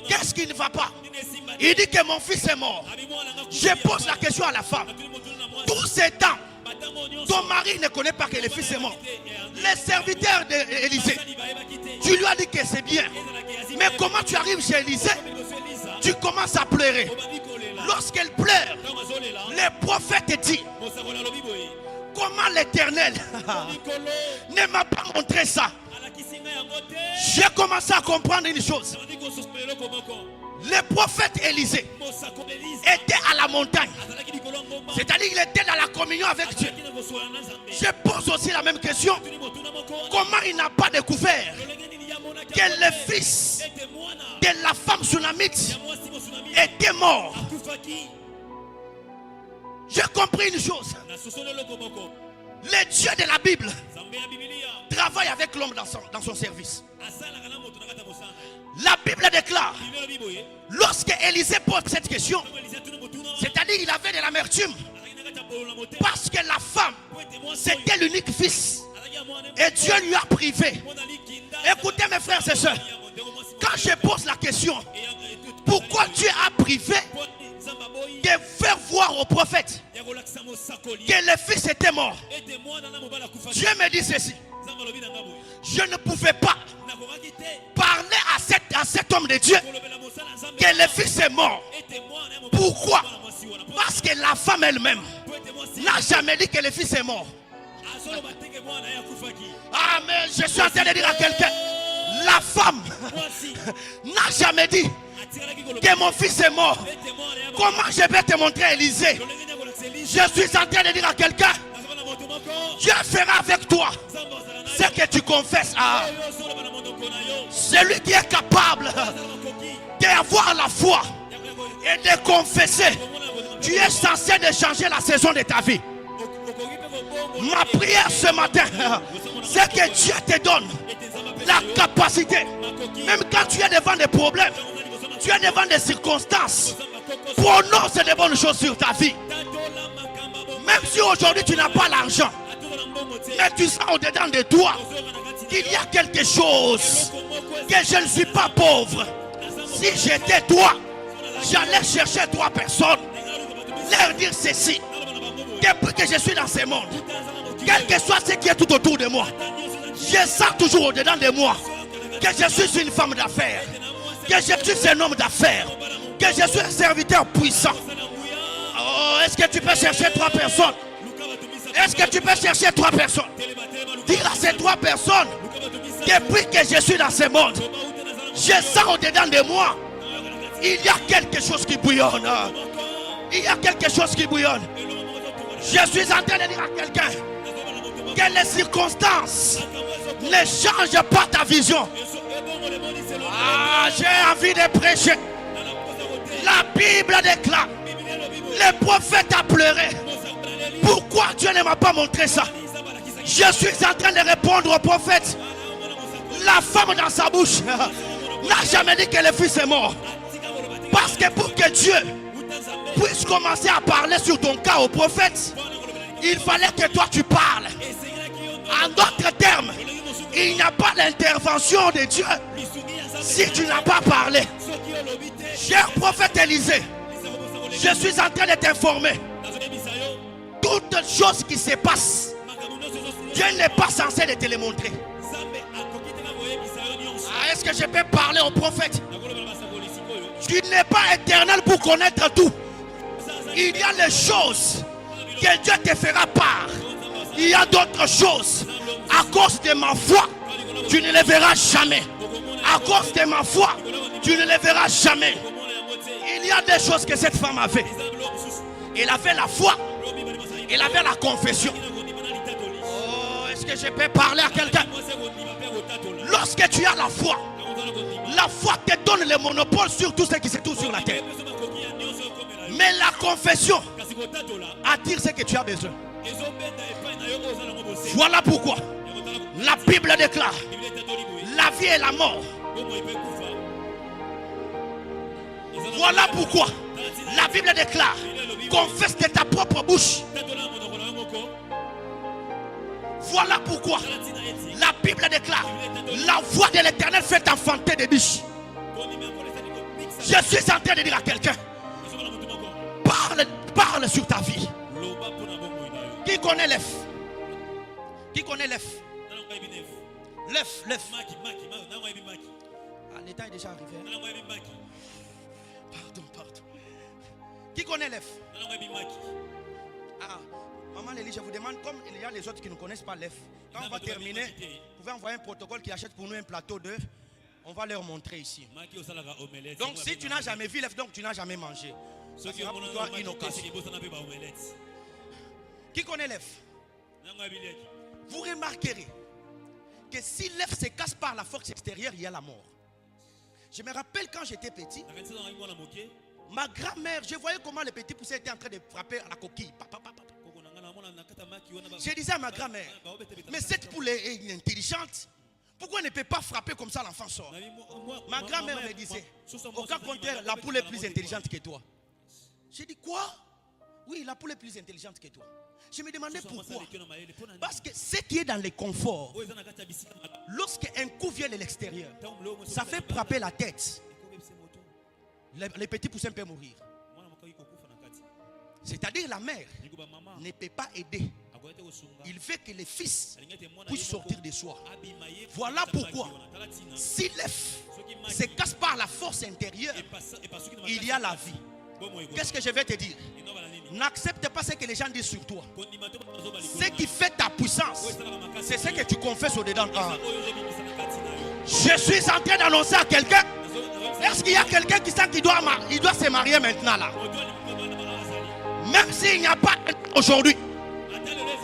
qu'est-ce qui ne va pas? Il dit que mon fils est mort. Je pose la question à la femme, tous ces temps, ton mari ne connaît pas que le fils est mort. Les serviteurs d'Élisée, tu lui as dit que c'est bien. Mais comment tu arrives chez Élisée tu commences à pleurer. Lorsqu'elle pleure, le prophète dit, comment l'Éternel ne m'a pas montré ça? J'ai commencé à comprendre une chose. Le prophète Élisée était à la montagne. C'est-à-dire qu'il était dans la communion avec Dieu. Je pose aussi la même question. Comment il n'a pas découvert que le fils de la femme tsunamite était mort? J'ai compris une chose. Le Dieu de la Bible travaille avec l'homme dans son service. La Bible déclare, lorsque Élisée pose cette question, c'est-à-dire qu'il avait de l'amertume parce que la femme, c'était l'unique fils et Dieu lui a privé. Écoutez mes frères et sœurs, quand je pose la question, pourquoi Dieu a privé de faire voir au prophète que le fils était mort? Dieu me dit ceci: je ne pouvais pas parler à cet homme de Dieu que le fils est mort. Pourquoi? Parce que la femme elle-même n'a jamais dit que le fils est mort. Ah, mais je suis en train de dire à quelqu'un, la femme n'a jamais dit que mon fils est mort. Comment je vais te montrer, Élisée? Je suis en train de dire à quelqu'un, Dieu fera avec toi ce que tu confesses. Ah, celui qui est capable d'avoir la foi et de confesser, tu es censé de changer la saison de ta vie. Ma prière ce matin, c'est que Dieu te donne la capacité, même quand tu es devant des problèmes, tu es devant des circonstances, prononce de bonnes choses sur ta vie. Même si aujourd'hui tu n'as pas l'argent, mais tu sens au-dedans de toi qu'il y a quelque chose, que je ne suis pas pauvre. Si j'étais toi, j'allais chercher 3 personnes, leur dire ceci: depuis que je suis dans ce monde, quel que soit ce qui est tout autour de moi, je sens toujours au-dedans de moi que je suis une femme d'affaires, que je suis un homme d'affaires, que je suis un serviteur puissant. Oh, est-ce que tu peux chercher 3 personnes? Est-ce que tu peux chercher 3 personnes? Dire à ces 3 personnes, depuis que je suis dans ce monde, je sens au-dedans de moi, il y a quelque chose qui bouillonne. Il y a quelque chose qui bouillonne. Je suis en train de dire à quelqu'un que les circonstances ne changent pas ta vision. Ah, j'ai envie de prêcher. La Bible déclare, le prophète a pleuré. Pourquoi Dieu ne m'a pas montré ça? Je suis en train de répondre au prophète. La femme dans sa bouche n'a jamais dit que le fils est mort. Parce que pour que Dieu puisse commencer à parler sur ton cas au prophète, il fallait que toi tu parles. En d'autres termes, il n'y a pas d'intervention de Dieu si tu n'as pas parlé. Cher prophète Élisée, je suis en train de t'informer. Toutes choses qui se passent, Dieu n'est pas censé de te les montrer. Ah, est-ce que je peux parler au prophète? Tu n'es pas éternel pour connaître tout. Il y a les choses que Dieu te fera part. Il y a d'autres choses. À cause de ma foi, tu ne les verras jamais. À cause de ma foi, tu ne les verras jamais. Il y a des choses que cette femme avait. Elle avait la foi. Elle avait la confession. Oh, est-ce que je peux parler à quelqu'un? Lorsque tu as la foi te donne le monopole sur tout ce qui se trouve sur la terre. Mais la confession attire ce que tu as besoin. Voilà pourquoi la Bible déclare la vie et la mort. Voilà pourquoi la Bible déclare confesse de ta propre bouche. Voilà pourquoi la Bible déclare la voix de l'Éternel fait enfanter des biches. Je suis en train de dire à quelqu'un, parle sur ta vie. Qui connaît l'œuf? Qui connaît l'œuf? L'œuf. Ah, l'état est déjà arrivé. connaît l'EF? Ah, maman Lélie, je vous demande, comme il y a les autres qui ne connaissent pas l'EF, quand on va terminer, vous pouvez envoyer un protocole qui achète pour nous un plateau d'œufs. On va leur montrer ici. Donc si tu n'as jamais vu l'EF, donc tu n'as jamais mangé. Ça sera pour toi une occasion. Qui connaît l'EF? Vous remarquerez que si l'EF se casse par la force extérieure, il y a la mort. Je me rappelle quand j'étais petit, ma grand-mère, je voyais comment les petits poussins étaient en train de frapper à la coquille. Je disais à ma grand-mère, mais cette poule est intelligente. Pourquoi elle ne peut pas frapper comme ça l'enfant sort? Ma grand-mère me disait, au cas contraire, la poule est plus intelligente que toi. J'ai dit quoi? Oui, la poule est plus intelligente que toi. Je me demandais pourquoi. Parce que ce qui est dans les conforts, lorsqu'un coup vient de l'extérieur, ça fait frapper la tête. Les petits poussins peuvent mourir. C'est-à-dire la mère ne peut pas aider. Il veut que les fils puissent sortir de soi. Voilà pourquoi, si l'œuf se casse par la force intérieure, il y a la vie. Qu'est-ce que je vais te dire? N'accepte pas ce que les gens disent sur toi. Ce qui fait ta puissance, c'est ce que tu confesses au-dedans. Je suis en train d'annoncer à quelqu'un. Est-ce qu'il y a quelqu'un qui sent qu'il doit se marier maintenant là? Même s'il n'y a pas aujourd'hui,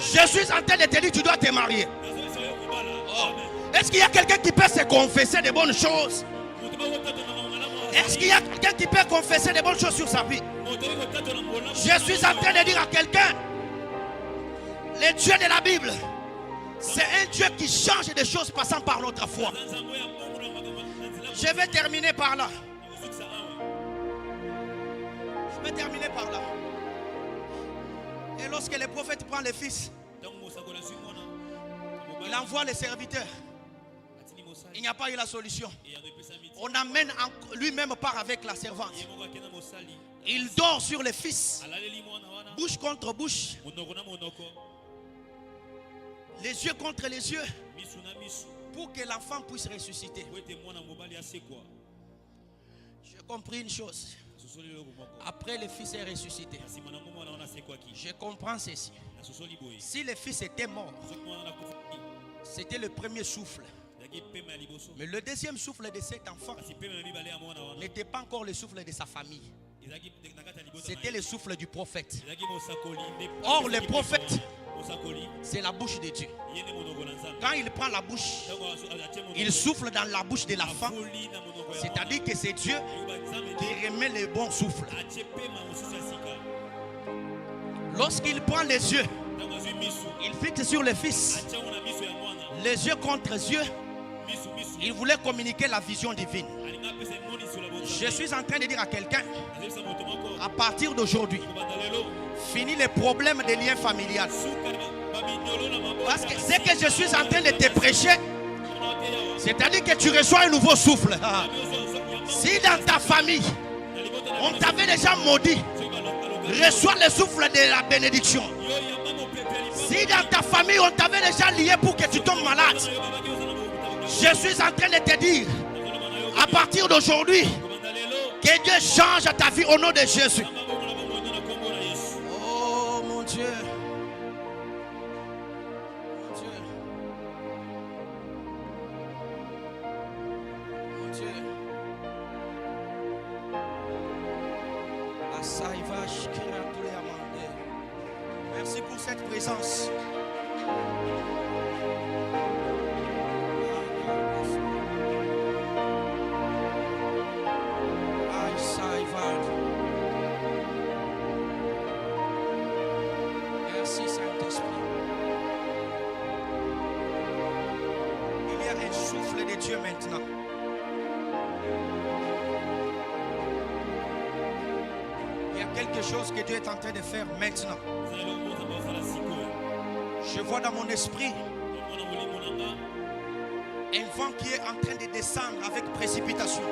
je suis en train de te dire tu dois te marier. Oh. Est-ce qu'il y a quelqu'un qui peut se confesser de bonnes choses? Est-ce qu'il y a quelqu'un qui peut confesser de bonnes choses sur sa vie? Je suis en train de dire à quelqu'un, le Dieu de la Bible, c'est un Dieu qui change des choses passant par notre foi. Je vais terminer par là. Je vais terminer par là. Et lorsque le prophète prend les fils, il envoie les serviteurs. Il n'y a pas eu la solution. On amène lui-même part avec la servante. Il dort sur les fils, bouche contre bouche, les yeux contre les yeux, pour que l'enfant puisse ressusciter. J'ai compris une chose. Après le fils est ressuscité, je comprends ceci. Si le fils était mort, c'était le premier souffle. Mais le deuxième souffle de cet enfant n'était pas encore le souffle de sa famille. C'était le souffle du prophète. Or le prophète, c'est la bouche de Dieu. Quand il prend la bouche, il souffle dans la bouche de l'enfant. C'est-à-dire que c'est Dieu qui remet le bon souffle. Lorsqu'il prend les yeux, il fixe sur le fils, les yeux contre les yeux. Il voulait communiquer la vision divine. Je suis en train de dire à quelqu'un, à partir d'aujourd'hui, fini les problèmes des liens familiales. Parce que ce que je suis en train de te prêcher, c'est-à-dire que tu reçois un nouveau souffle. Si dans ta famille, on t'avait déjà maudit, reçois le souffle de la bénédiction. Si dans ta famille, on t'avait déjà lié pour que tu tombes malade, je suis en train de te dire, à partir d'aujourd'hui, que Dieu change ta vie au nom de Jésus. Oh mon Dieu. Mon Dieu. Mon Dieu. Merci pour cette présence. Merci Saint-Esprit. Il y a un souffle de Dieu maintenant. Il y a quelque chose que Dieu est en train de faire maintenant. Je vois dans mon esprit un vent qui est en train de descendre avec précipitation.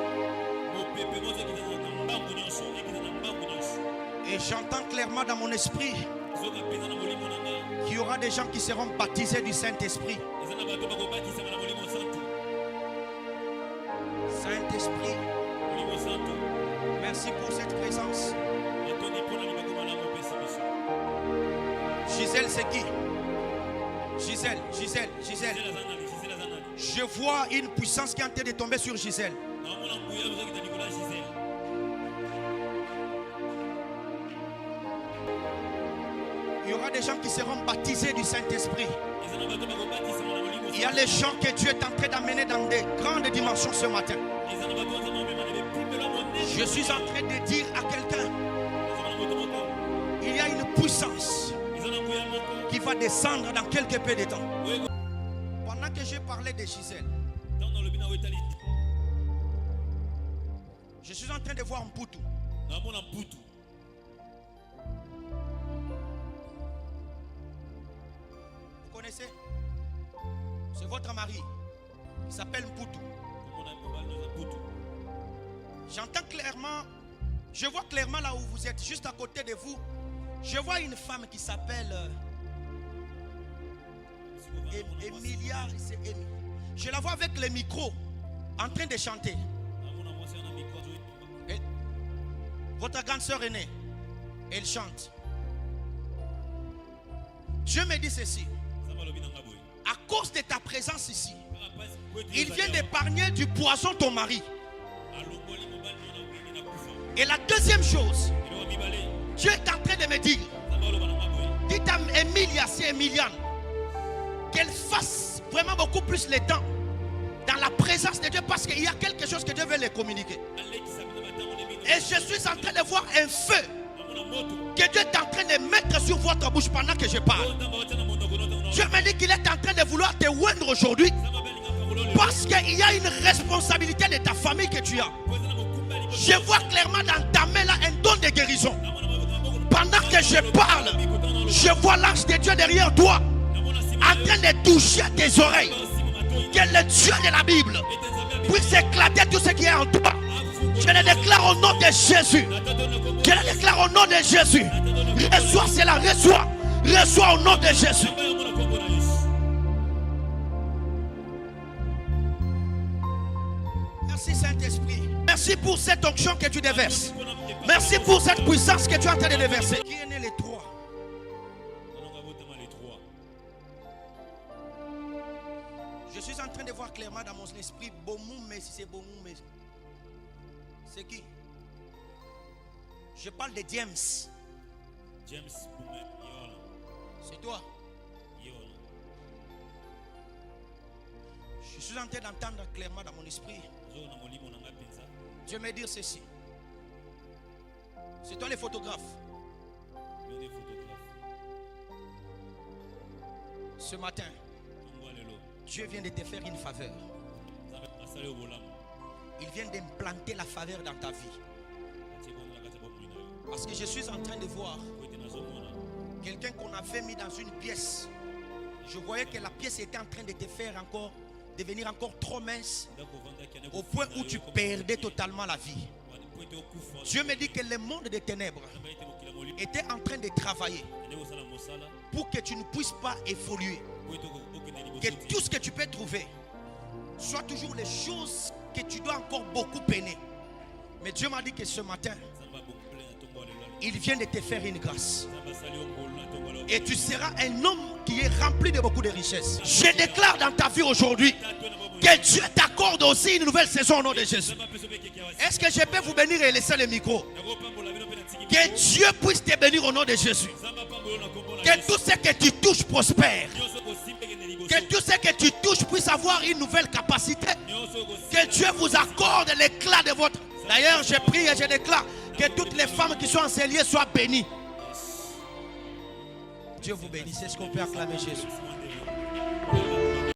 Et j'entends clairement dans mon esprit qu'il y aura des gens qui seront baptisés du Saint-Esprit. Saint-Esprit, merci pour cette présence. Gisèle, c'est qui? Gisèle. Je vois une puissance qui est en train de tomber sur Gisèle. Il y aura des gens qui seront baptisés du Saint-Esprit. Il y a les gens que Dieu est en train d'amener dans des grandes dimensions ce matin. Je suis en train de dire à quelqu'un, il y a une puissance qui va descendre dans quelques peu de temps. Pendant que je parlais de Gisèle, je suis en train de voir un poutou. Vous connaissez? C'est votre mari. Il s'appelle Poutou. J'entends clairement, je vois clairement là où vous êtes, juste à côté de vous. Je vois une femme qui s'appelle Emilia. Je la vois avec le micro en train de chanter. Et votre grande sœur aînée, elle chante. Dieu me dit ceci. À cause de ta présence ici, il vient d'épargner du poison ton mari. Et la deuxième chose, Dieu est en train de me dire, dites à Emilia, c'est Emiliane, qu'elle fasse vraiment beaucoup plus le temps dans la présence de Dieu, parce qu'il y a quelque chose que Dieu veut les communiquer. Et je suis en train de voir un feu que Dieu est en train de mettre sur votre bouche pendant que je parle. Dieu me dit qu'il est en train de vouloir te oindre aujourd'hui, parce qu'il y a une responsabilité de ta famille que tu as. Je vois clairement dans ta main là un don de guérison. Pendant que je parle, je vois l'ange de Dieu derrière toi, en train de toucher tes oreilles. Que le Dieu de la Bible puisse éclater tout ce qui est en toi. Je le déclare au nom de Jésus. Je le déclare au nom de Jésus. Reçois cela, reçois. Reçois au nom de Jésus. Merci Saint-Esprit. Merci pour cette onction que tu déverses. Merci pour cette puissance que tu es en train de déverser. Qui est né les trois? Je suis en train de voir clairement dans mon esprit Bomou, mais si c'est Bomou, mais c'est qui? Je parle de James. C'est toi. Je suis en train d'entendre clairement dans mon esprit Dieu me dit ceci. C'est toi les photographes. Ce matin, Dieu vient de te faire une faveur. Il vient d'implanter la faveur dans ta vie. Parce que je suis en train de voir quelqu'un qu'on avait mis dans une pièce. Je voyais que la pièce était en train de te faire encore devenir encore trop mince, au point où tu perdais totalement la vie. Dieu me dit que le monde des ténèbres était en train de travailler pour que tu ne puisses pas évoluer. Que tout ce que tu peux trouver soit toujours les choses que tu dois encore beaucoup peiner. Mais Dieu m'a dit que ce matin, il vient de te faire une grâce. Et tu seras un homme qui est rempli de beaucoup de richesses. Je déclare dans ta vie aujourd'hui que Dieu t'accorde aussi une nouvelle saison au nom de Jésus. Est-ce que je peux vous bénir et laisser le micro? Que Dieu puisse te bénir au nom de Jésus. Que tout ce que tu touches prospère. Que tout ce que tu touches puisse avoir une nouvelle capacité. Que Dieu vous accorde l'éclat de votre... D'ailleurs, je prie et je déclare que toutes les femmes qui sont enseignées soient bénies. Dieu vous bénisse. C'est ce qu'on peut acclamer Jésus.